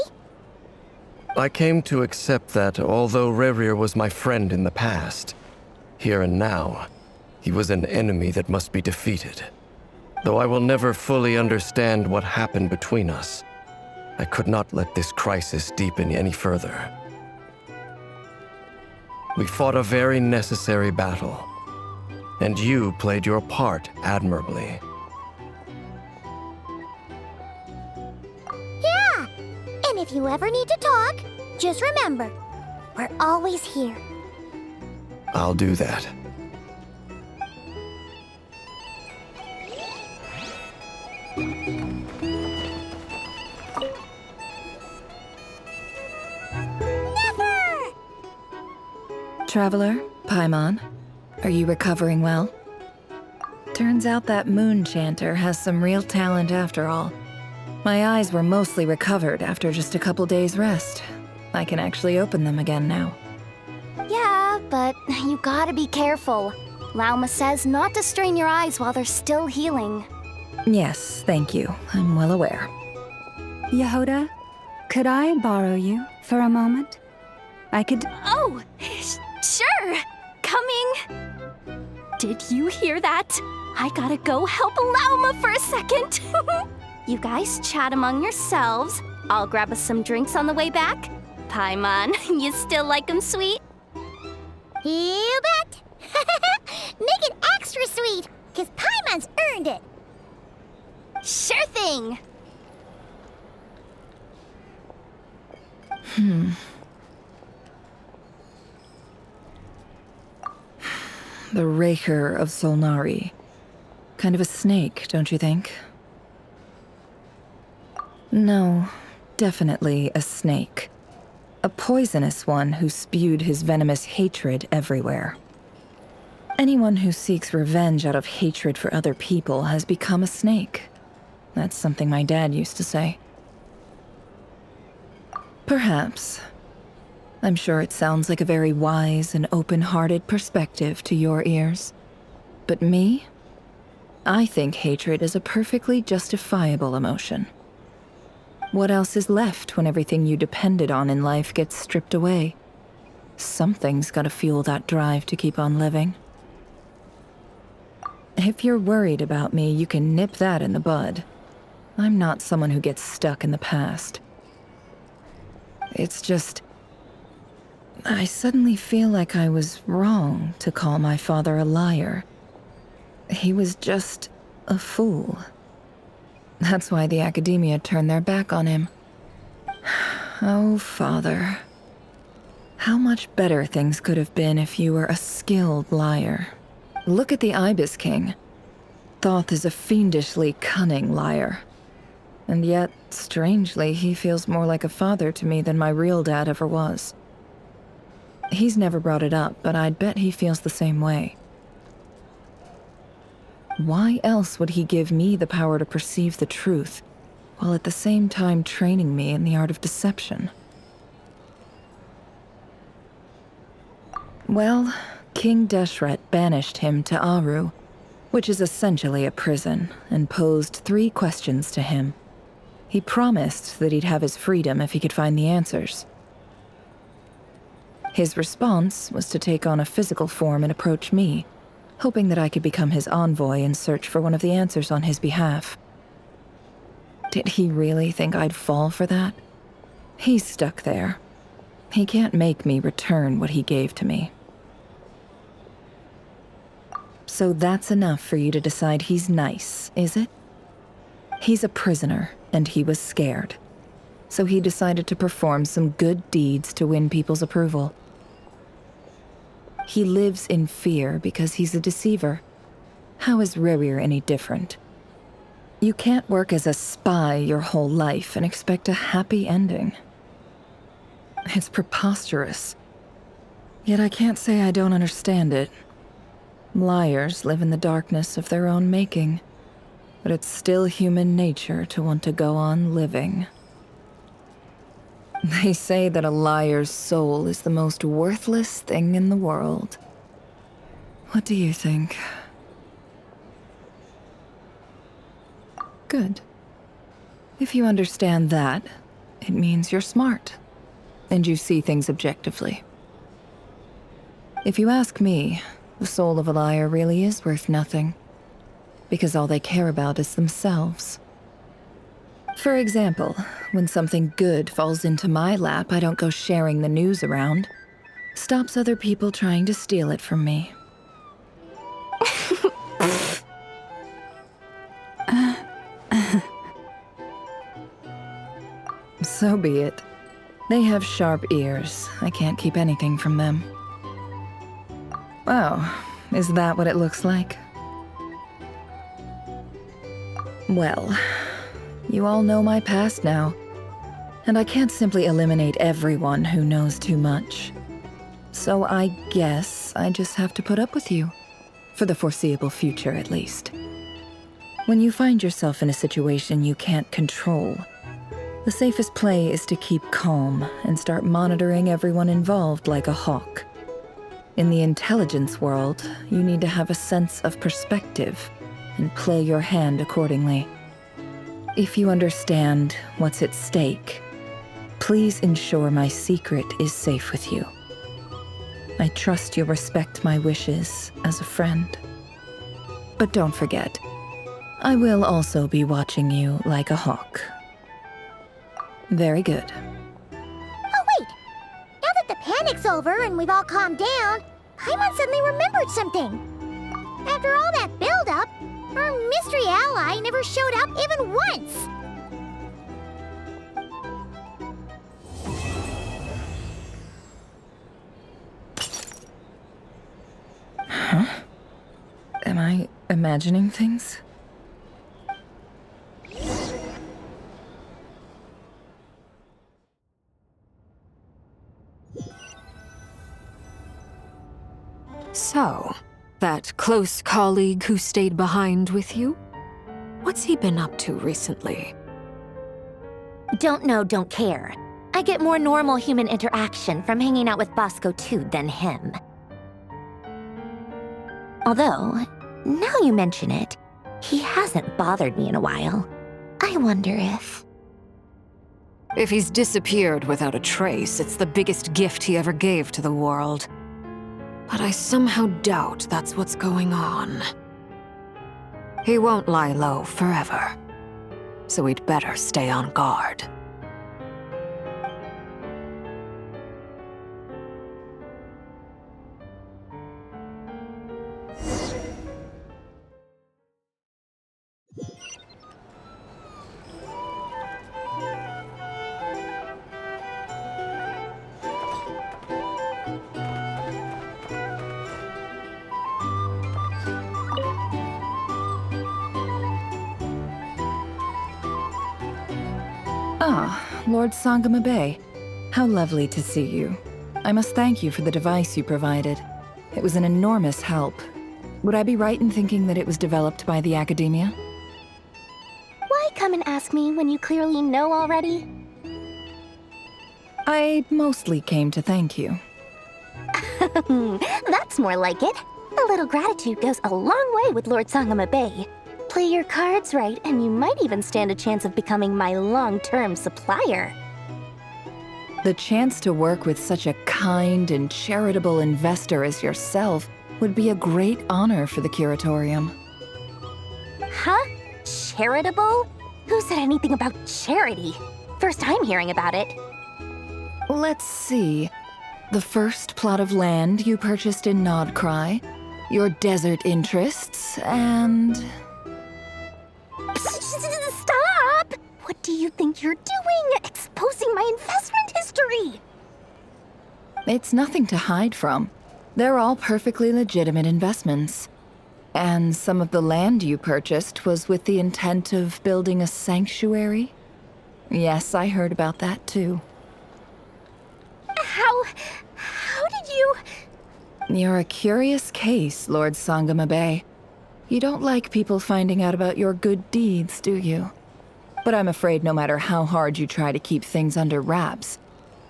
I came to accept that although Rerir was my friend in the past, here and now, he was an enemy that must be defeated. Though I will never fully understand what happened between us, I could not let this crisis deepen any further. We fought a very necessary battle, and you played your part admirably. Yeah! And if you ever need to talk, just remember, we're always here. I'll do that. Never! Traveler, Paimon, are you recovering well? Turns out that moon chanter has some real talent after all. My eyes were mostly recovered after just a couple days' rest. I can actually open them again now. Yeah, but you gotta be careful. Lauma says not to strain your eyes while they're still healing. Yes, thank you. I'm well aware. Yehoda, could I borrow you for a moment? I could... Oh, sure. Coming. Did you hear that? I gotta go help Lauma for a second. You guys chat among yourselves. I'll grab us some drinks on the way back. Paimon, you still like 'em sweet? You bet! Make it extra sweet, because Paimon's earned it! Sure thing! The Raker of Solnari. Kind of a snake, don't you think? No, definitely a snake. A poisonous one who spewed his venomous hatred everywhere. Anyone who seeks revenge out of hatred for other people has become a snake. That's something my dad used to say. Perhaps. I'm sure it sounds like a very wise and open-hearted perspective to your ears. But me? I think hatred is a perfectly justifiable emotion. What else is left when everything you depended on in life gets stripped away? Something's gotta fuel that drive to keep on living. If you're worried about me, you can nip that in the bud. I'm not someone who gets stuck in the past. It's just... I suddenly feel like I was wrong to call my father a liar. He was just a fool. That's why the academia turned their back on him. Oh, father. How much better things could have been if you were a skilled liar. Look at the Ibis King. Thoth is a fiendishly cunning liar. And yet, strangely, he feels more like a father to me than my real dad ever was. He's never brought it up, but I'd bet he feels the same way. Why else would he give me the power to perceive the truth, while at the same time training me in the art of deception? Well, King Deshret banished him to Aru, which is essentially a prison, and posed 3 questions to him. He promised that he'd have his freedom if he could find the answers. His response was to take on a physical form and approach me, hoping that I could become his envoy and search for one of the answers on his behalf. Did he really think I'd fall for that? He's stuck there. He can't make me return what he gave to me. So that's enough for you to decide he's nice, is it? He's a prisoner, and he was scared. So he decided to perform some good deeds to win people's approval. He lives in fear because he's a deceiver. How is Rerir any different? You can't work as a spy your whole life and expect a happy ending. It's preposterous. Yet I can't say I don't understand it. Liars live in the darkness of their own making, but it's still human nature to want to go on living. They say that a liar's soul is the most worthless thing in the world. What do you think? Good. If you understand that, it means you're smart, and you see things objectively. If you ask me, the soul of a liar really is worth nothing, because all they care about is themselves. For example, when something good falls into my lap, I don't go sharing the news around. Stops other people trying to steal it from me. So be it. They have sharp ears. I can't keep anything from them. Oh, is that what it looks like? Well, you all know my past now, and I can't simply eliminate everyone who knows too much. So I guess I just have to put up with you, for the foreseeable future at least. When you find yourself in a situation you can't control, the safest play is to keep calm and start monitoring everyone involved like a hawk. In the intelligence world, you need to have a sense of perspective and play your hand accordingly. If you understand what's at stake, please ensure my secret is safe with you. I trust you'll respect my wishes as a friend. But don't forget, I will also be watching you like a hawk. Very good. Oh, wait! Now that the panic's over and we've all calmed down, Paimon suddenly remembered something. After all that build-up, our mystery ally never showed up even once! Huh? Am I imagining things? So, that close colleague who stayed behind with you? What's he been up to recently? Don't know, don't care. I get more normal human interaction from hanging out with Bosco too than him. Although, now you mention it, he hasn't bothered me in a while. I wonder if... If he's disappeared without a trace, it's the biggest gift he ever gave to the world. But I somehow doubt that's what's going on. He won't lie low forever, so we'd better stay on guard. Ah, Lord Sangamabe. How lovely to see you. I must thank you for the device you provided. It was an enormous help. Would I be right in thinking that it was developed by the Academia? Why come and ask me when you clearly know already? I mostly came to thank you. That's more like it. A little gratitude goes a long way with Lord Sangamabe. Play your cards right, and you might even stand a chance of becoming my long-term supplier. The chance to work with such a kind and charitable investor as yourself would be a great honor for the Curatorium. Huh? Charitable? Who said anything about charity? First I'm hearing about it. Let's see. The first plot of land you purchased in Nod-Krai, your desert interests, and... Stop! What do you think you're doing? Exposing my investment history! It's nothing to hide from. They're all perfectly legitimate investments. And some of the land you purchased was with the intent of building a sanctuary? Yes, I heard about that too. How did you... You're a curious case, Lord Sangamabe. You don't like people finding out about your good deeds, do you? But I'm afraid no matter how hard you try to keep things under wraps,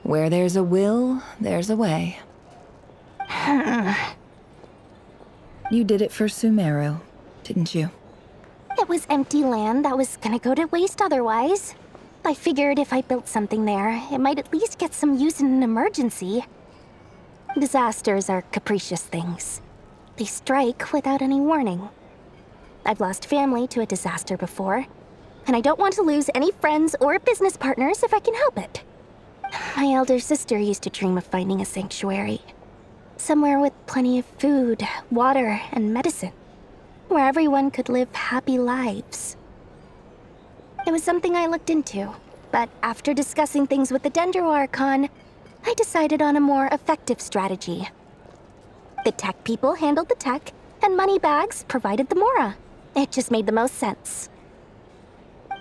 where there's a will, there's a way. You did it for Sumeru, didn't you? It was empty land that was gonna go to waste otherwise. I figured if I built something there, it might at least get some use in an emergency. Disasters are capricious things. They strike without any warning. I've lost family to a disaster before, and I don't want to lose any friends or business partners if I can help it. My elder sister used to dream of finding a sanctuary. Somewhere with plenty of food, water, and medicine. Where everyone could live happy lives. It was something I looked into, but after discussing things with the Dendro Archon, I decided on a more effective strategy. The tech people handled the tech, and Moneybags provided the Mora. It just made the most sense.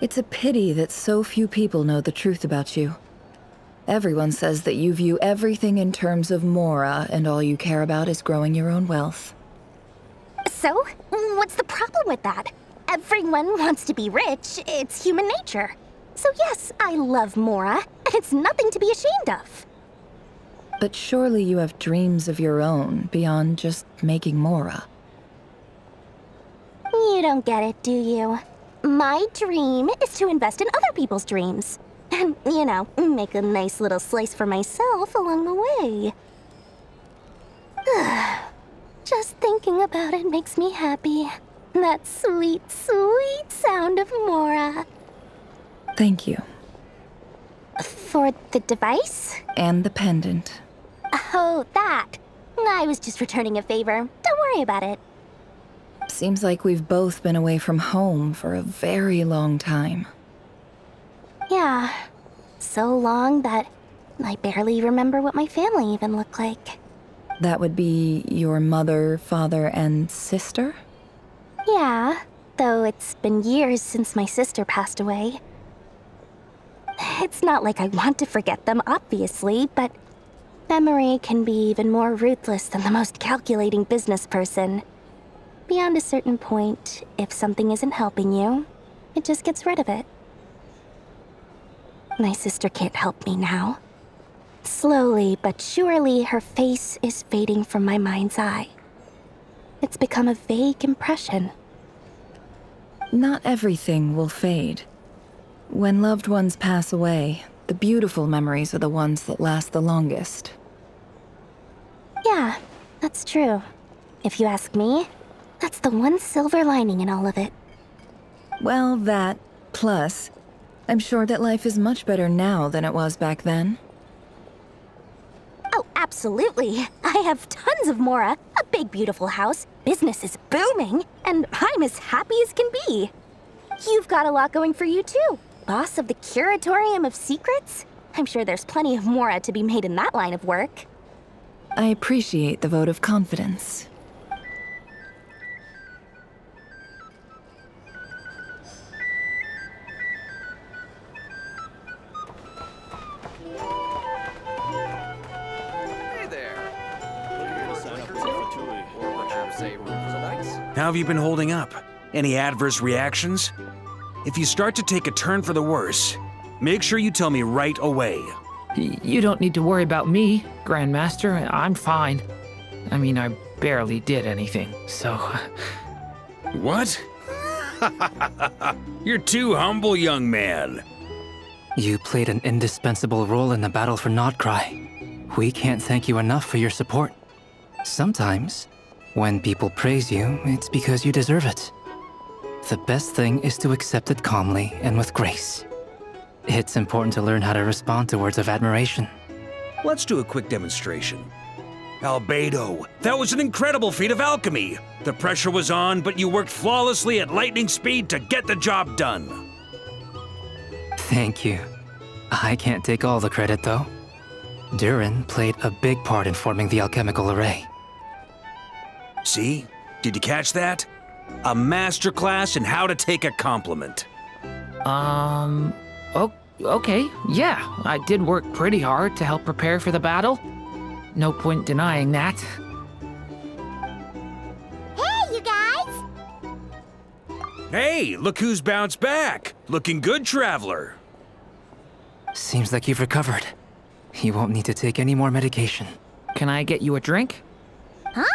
It's a pity that so few people know the truth about you. Everyone says that you view everything in terms of Mora, and all you care about is growing your own wealth. So, what's the problem with that? Everyone wants to be rich. It's human nature. So yes, I love Mora, and it's nothing to be ashamed of. But surely you have dreams of your own beyond just making Mora. You don't get it, do you? My dream is to invest in other people's dreams. And, you know, make a nice little slice for myself along the way. Just thinking about it makes me happy. That sweet, sweet sound of Mora. Thank you. For the device? And the pendant. Oh, that. I was just returning a favor. Don't worry about it. Seems like we've both been away from home for a very long time. Yeah. So long that I barely remember what my family even looked like. That would be your mother, father, and sister? Yeah, though it's been years since my sister passed away. It's not like I want to forget them, obviously, but memory can be even more ruthless than the most calculating business person. Beyond a certain point, if something isn't helping you, it just gets rid of it. My sister can't help me now. Slowly but surely, her face is fading from my mind's eye. It's become a vague impression. Not everything will fade. When loved ones pass away, the beautiful memories are the ones that last the longest. Yeah, that's true. If you ask me, that's the one silver lining in all of it. Well, that, plus, I'm sure that life is much better now than it was back then. Oh, absolutely. I have tons of Mora, a big beautiful house, business is booming, and I'm as happy as can be. You've got a lot going for you too. Boss of the Curatorium of Secrets? I'm sure there's plenty of Mora to be made in that line of work. I appreciate the vote of confidence. How have you been holding up? Any adverse reactions? If you start to take a turn for the worse, make sure you tell me right away. You don't need to worry about me, Grandmaster. I'm fine. I mean, I barely did anything, so... What? You're too humble, young man. You played an indispensable role in the battle for Nod-Krai. We can't thank you enough for your support. Sometimes, when people praise you, it's because you deserve it. The best thing is to accept it calmly and with grace. It's important to learn how to respond to words of admiration. Let's do a quick demonstration. Albedo, that was an incredible feat of alchemy. The pressure was on, but you worked flawlessly at lightning speed to get the job done. Thank you. I can't take all the credit, though. Durin played a big part in forming the alchemical array. See? Did you catch that? A masterclass in how to take a compliment. Okay, yeah. I did work pretty hard to help prepare for the battle. No point denying that. Hey, you guys! Hey, look who's bounced back. Looking good, traveler. Seems like you've recovered. You won't need to take any more medication. Can I get you a drink? Huh?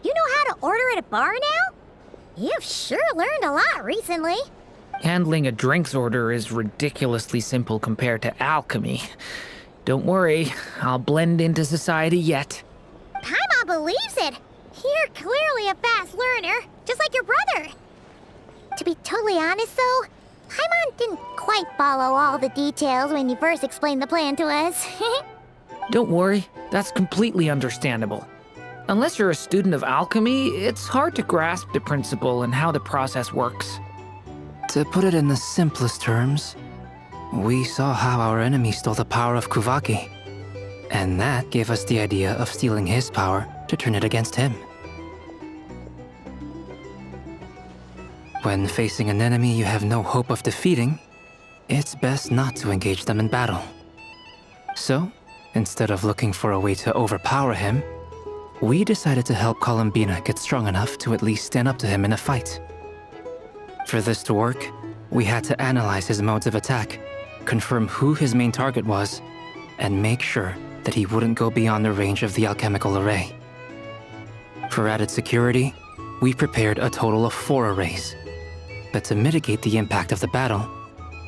You know how to order at a bar now? You've sure learned a lot recently. Handling a drinks order is ridiculously simple compared to alchemy. Don't worry, I'll blend into society yet. Paimon believes it. You're clearly a fast learner, just like your brother. To be totally honest, though, Paimon didn't quite follow all the details when you first explained the plan to us. Don't worry, that's completely understandable. Unless you're a student of alchemy, it's hard to grasp the principle and how the process works. To put it in the simplest terms, we saw how our enemy stole the power of Kuvaki, and that gave us the idea of stealing his power to turn it against him. When facing an enemy you have no hope of defeating, it's best not to engage them in battle. So, instead of looking for a way to overpower him, we decided to help Columbina get strong enough to at least stand up to him in a fight. For this to work, we had to analyze his modes of attack, confirm who his main target was, and make sure that he wouldn't go beyond the range of the alchemical array. For added security, we prepared a total of 4 arrays. But to mitigate the impact of the battle,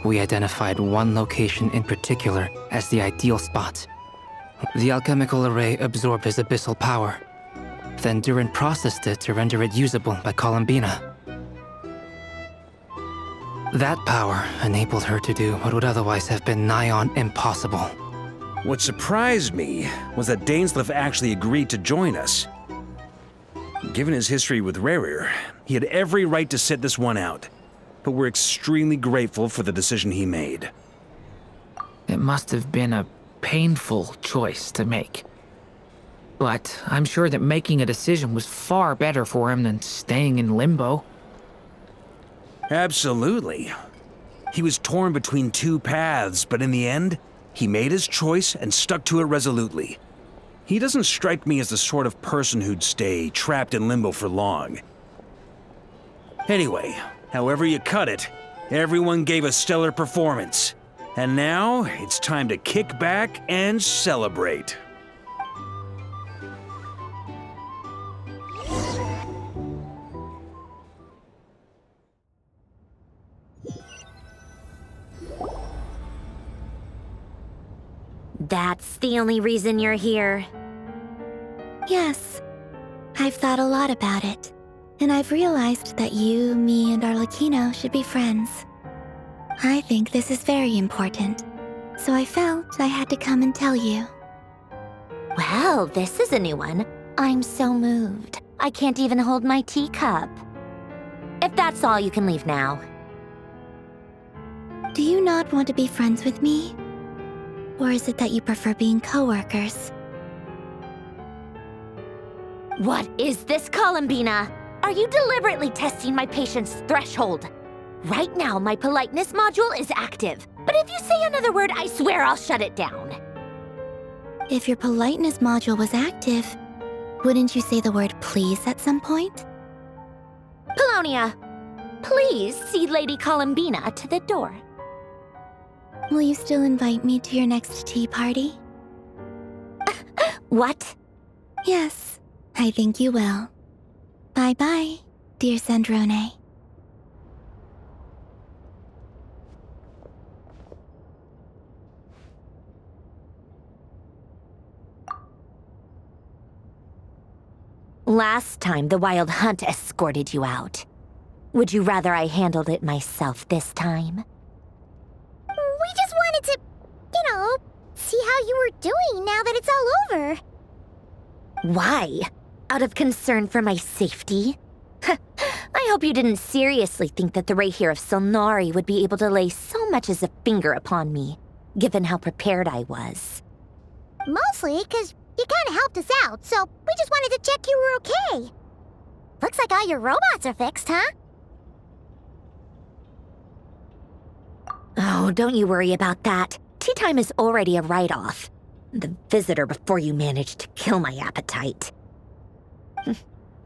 we identified one location in particular as the ideal spot. The alchemical array absorbed his abyssal power. Then Durin processed it to render it usable by Columbina. That power enabled her to do what would otherwise have been nigh on impossible. What surprised me was that Dainsleif actually agreed to join us. Given his history with Rerir, he had every right to sit this one out, but we're extremely grateful for the decision he made. It must have been a painful choice to make. But I'm sure that making a decision was far better for him than staying in limbo. Absolutely. He was torn between two paths, but in the end, he made his choice and stuck to it resolutely. He doesn't strike me as the sort of person who'd stay trapped in limbo for long. Anyway, however you cut it, everyone gave a stellar performance. And now, it's time to kick back and celebrate. That's the only reason you're here. Yes. I've thought a lot about it. And I've realized that you, me, and Arlecchino should be friends. I think this is very important. So I felt I had to come and tell you. Well, this is a new one. I'm so moved. I can't even hold my teacup. If that's all, you can leave now. Do you not want to be friends with me? Or is it that you prefer being co-workers? What is this, Columbina? Are you deliberately testing my patience threshold? Right now, my politeness module is active. But if you say another word, I swear I'll shut it down. If your politeness module was active, wouldn't you say the word please at some point? Polonia, please see Lady Columbina to the door. Will you still invite me to your next tea party? What? Yes, I think you will. Bye-bye, dear Sandroné. Last time, the Wild Hunt escorted you out. Would you rather I handled it myself this time? We just wanted to, see how you were doing now that it's all over. Why? Out of concern for my safety? I hope you didn't seriously think that the Reir of Silnari would be able to lay so much as a finger upon me, given how prepared I was. Mostly because you kind of helped us out, so we just wanted to check you were okay. Looks like all your robots are fixed, huh? Oh, don't you worry about that. Tea time is already a write-off. The visitor before you managed to kill my appetite.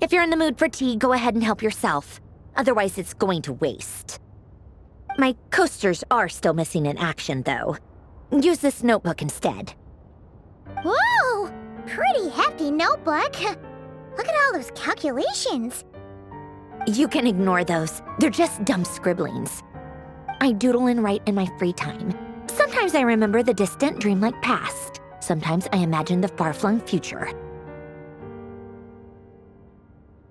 If you're in the mood for tea, go ahead and help yourself. Otherwise, it's going to waste. My coasters are still missing in action, though. Use this notebook instead. Whoa! Pretty hefty notebook. Look at all those calculations. You can ignore those. They're just dumb scribblings. I doodle and write in my free time. Sometimes I remember the distant, dreamlike past. Sometimes I imagine the far-flung future.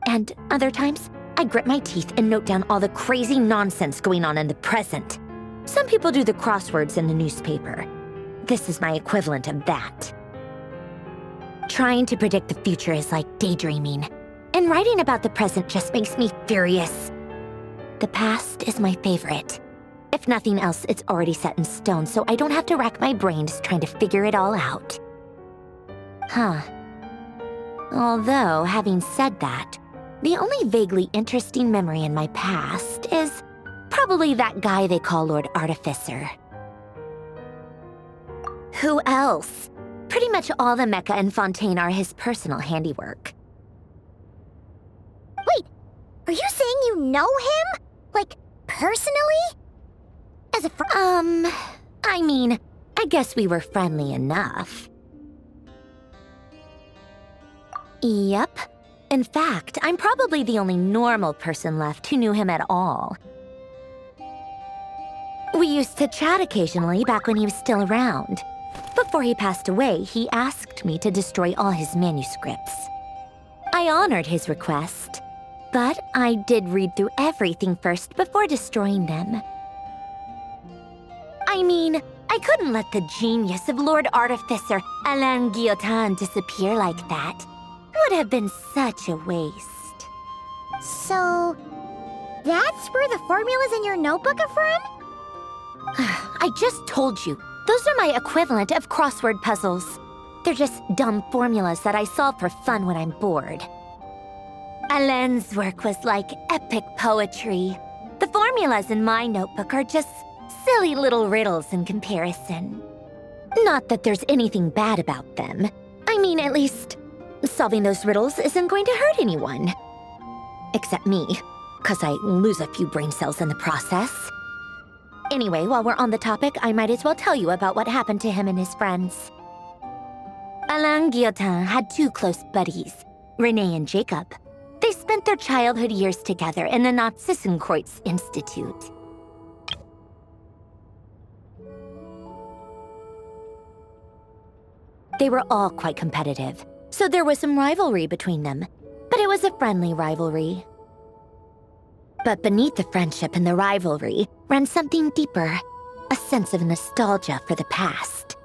And other times, I grit my teeth and note down all the crazy nonsense going on in the present. Some people do the crosswords in the newspaper. This is my equivalent of that. Trying to predict the future is like daydreaming, and writing about the present just makes me furious. The past is my favorite. If nothing else, it's already set in stone, so I don't have to rack my brains trying to figure it all out. Huh. Although, having said that, the only vaguely interesting memory in my past is probably that guy they call Lord Artificer. Who else? Pretty much all the mecha and Fontaine are his personal handiwork. Wait, are you saying you know him? Like, personally? As a I mean, I guess we were friendly enough. Yep. In fact, I'm probably the only normal person left who knew him at all. We used to chat occasionally back when he was still around. Before he passed away, he asked me to destroy all his manuscripts. I honored his request, but I did read through everything first before destroying them. I mean, I couldn't let the genius of Lord Artificer Alain Guillotin disappear like that. Would have been such a waste. So, that's where the formulas in your notebook are from? I just told you. Those are my equivalent of crossword puzzles. They're just dumb formulas that I solve for fun when I'm bored. Alain's work was like epic poetry. The formulas in my notebook are just silly little riddles in comparison. Not that there's anything bad about them. I mean, at least, solving those riddles isn't going to hurt anyone. Except me, 'cause I lose a few brain cells in the process. Anyway, while we're on the topic, I might as well tell you about what happened to him and his friends. Alain Guillotin had two close buddies, René and Jacob. They spent their childhood years together in the Narzissenkreuz Institute. They were all quite competitive, so there was some rivalry between them, but it was a friendly rivalry. But beneath the friendship and the rivalry ran something deeper, a sense of nostalgia for the past.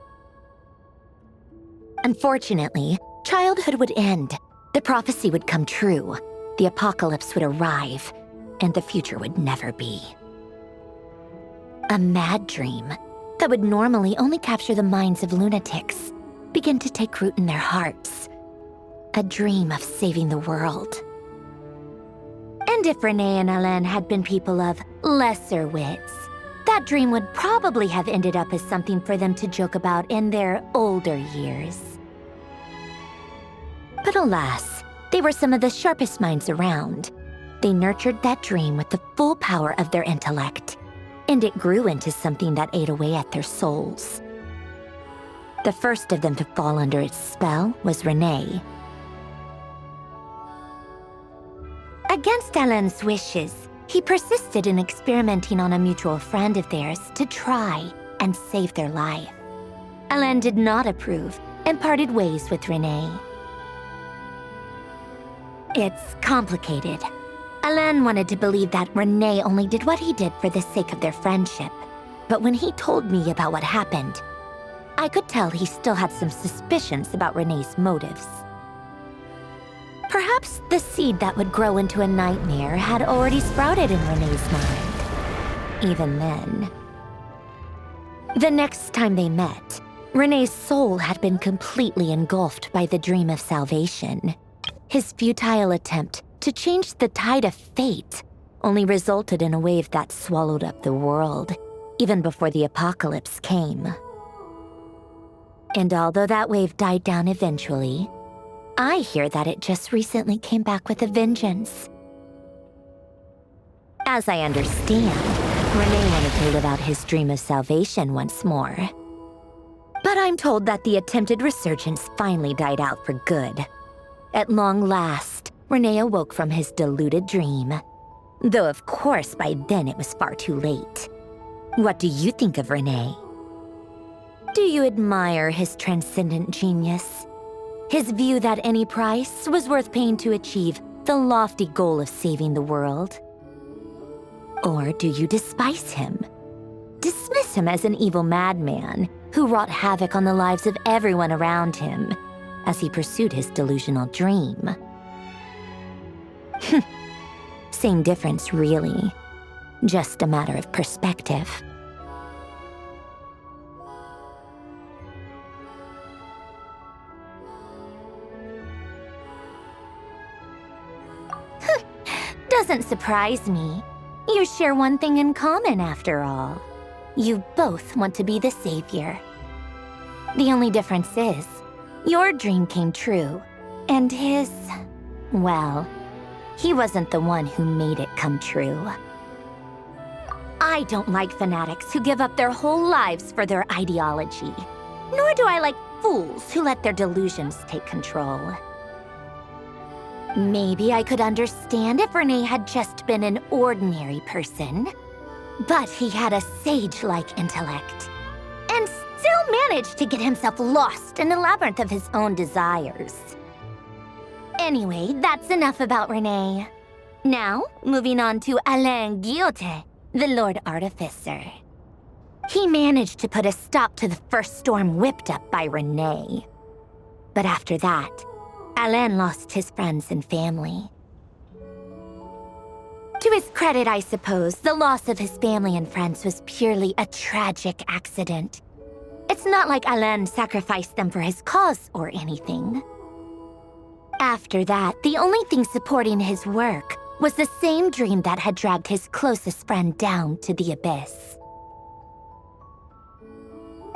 Unfortunately, childhood would end, the prophecy would come true, the apocalypse would arrive, and the future would never be. A mad dream that would normally only capture the minds of lunatics began to take root in their hearts. A dream of saving the world. And if René and Alain had been people of lesser wits, that dream would probably have ended up as something for them to joke about in their older years. But alas, they were some of the sharpest minds around. They nurtured that dream with the full power of their intellect, and it grew into something that ate away at their souls. The first of them to fall under its spell was René. Against Alain's wishes, he persisted in experimenting on a mutual friend of theirs to try and save their life. Alain did not approve and parted ways with René. It's complicated. Alain wanted to believe that René only did what he did for the sake of their friendship. But when he told me about what happened, I could tell he still had some suspicions about René's motives. Perhaps the seed that would grow into a nightmare had already sprouted in René's mind. Even then. The next time they met, René's soul had been completely engulfed by the dream of salvation. His futile attempt to change the tide of fate only resulted in a wave that swallowed up the world, even before the apocalypse came. And although that wave died down eventually, I hear that it just recently came back with a vengeance. As I understand, René wanted to live out his dream of salvation once more. But I'm told that the attempted resurgence finally died out for good. At long last, René awoke from his deluded dream. Though of course by then it was far too late. What do you think of René? Do you admire his transcendent genius? His view that any price was worth paying to achieve the lofty goal of saving the world? Or do you despise him? Dismiss him as an evil madman who wrought havoc on the lives of everyone around him as he pursued his delusional dream? Same difference, really. Just a matter of perspective. Doesn't surprise me. You share one thing in common, after all. You both want to be the savior. The only difference is, your dream came true, and his, well, he wasn't the one who made it come true. I don't like fanatics who give up their whole lives for their ideology. Nor do I like fools who let their delusions take control. Maybe I could understand if René had just been an ordinary person. But he had a sage-like intellect, and still managed to get himself lost in the labyrinth of his own desires. Anyway, that's enough about René. Now, moving on to Alain Guillotin, the Lord Artificer. He managed to put a stop to the first storm whipped up by René. But after that, Alena lost his friends and family. To his credit, I suppose, the loss of his family and friends was purely a tragic accident. It's not like Alena sacrificed them for his cause or anything. After that, the only thing supporting his work was the same dream that had dragged his closest friend down to the abyss.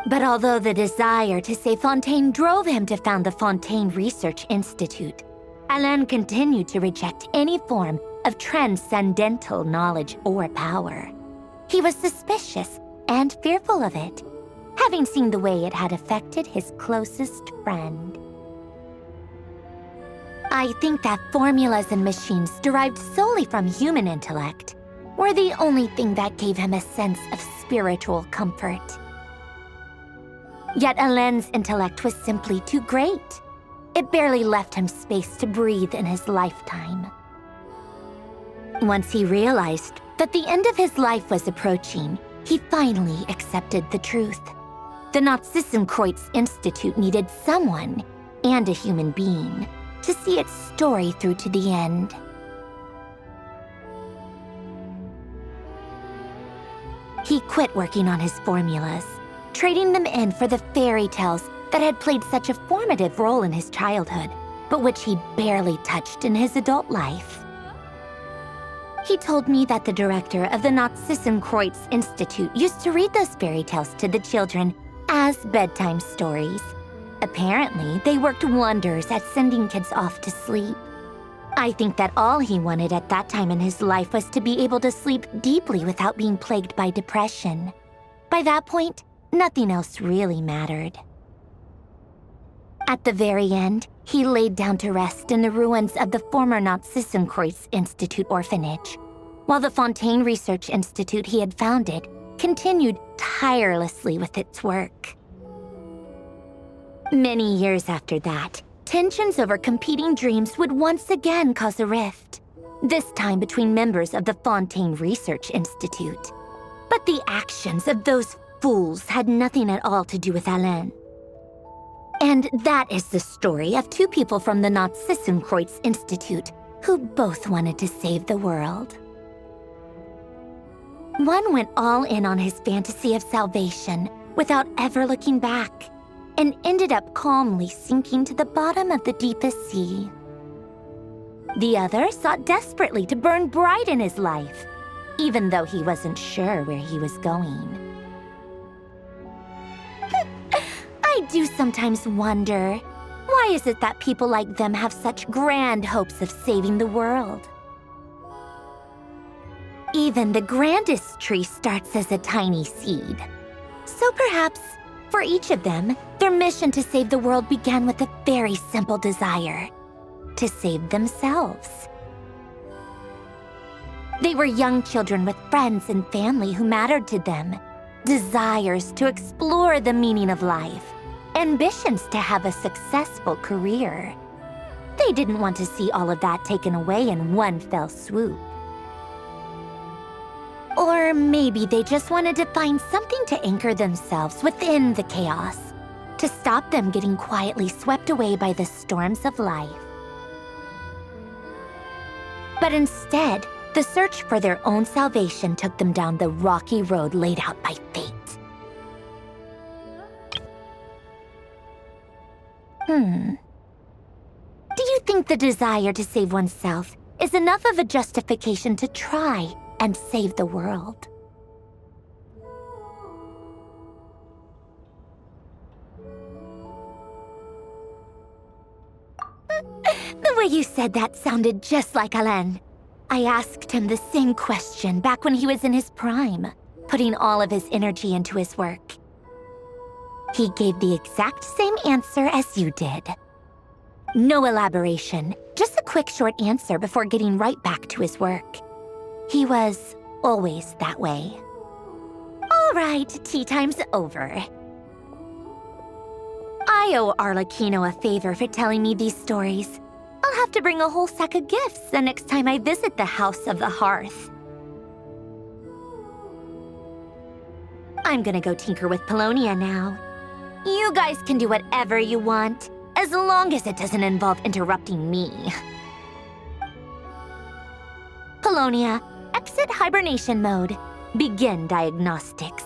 But although the desire to save Fontaine drove him to found the Fontaine Research Institute, Alena continued to reject any form of transcendental knowledge or power. He was suspicious and fearful of it, having seen the way it had affected his closest friend. I think that formulas and machines derived solely from human intellect were the only thing that gave him a sense of spiritual comfort. Yet Alena's intellect was simply too great. It barely left him space to breathe in his lifetime. Once he realized that the end of his life was approaching, he finally accepted the truth. The Nod-Krai Institute needed someone, and a human being, to see its story through to the end. He quit working on his formulas, trading them in for the fairy tales that had played such a formative role in his childhood, but which he barely touched in his adult life. He told me that the director of the Nod-Krai Institute used to read those fairy tales to the children as bedtime stories. Apparently, they worked wonders at sending kids off to sleep. I think that all he wanted at that time in his life was to be able to sleep deeply without being plagued by depression. By that point, nothing else really mattered. At the very end, he laid down to rest in the ruins of the former Nod-Krai Institute orphanage, while the Fontaine Research Institute he had founded continued tirelessly with its work. Many years after that, tensions over competing dreams would once again cause a rift, this time between members of the Fontaine Research Institute. But the actions of those fools had nothing at all to do with Alena. And that is the story of two people from the Nod-Krai Institute who both wanted to save the world. One went all in on his fantasy of salvation without ever looking back, and ended up calmly sinking to the bottom of the deepest sea. The other sought desperately to burn bright in his life, even though he wasn't sure where he was going. I do sometimes wonder, why is it that people like them have such grand hopes of saving the world? Even the grandest tree starts as a tiny seed. So perhaps, for each of them, their mission to save the world began with a very simple desire: to save themselves. They were young children with friends and family who mattered to them, desires to explore the meaning of life, ambitions to have a successful career. They didn't want to see all of that taken away in one fell swoop. Or maybe they just wanted to find something to anchor themselves within the chaos, to stop them getting quietly swept away by the storms of life. But instead, the search for their own salvation took them down the rocky road laid out by fate. Do you think the desire to save oneself is enough of a justification to try and save the world? The way you said that sounded just like Alena. I asked him the same question back when he was in his prime, putting all of his energy into his work. He gave the exact same answer as you did. No elaboration, just a quick short answer before getting right back to his work. He was always that way. All right, tea time's over. I owe Arlecchino a favor for telling me these stories. I'll have to bring a whole sack of gifts the next time I visit the House of the Hearth. I'm gonna go tinker with Polonia now. You guys can do whatever you want, as long as it doesn't involve interrupting me. Polonia, exit hibernation mode. Begin diagnostics.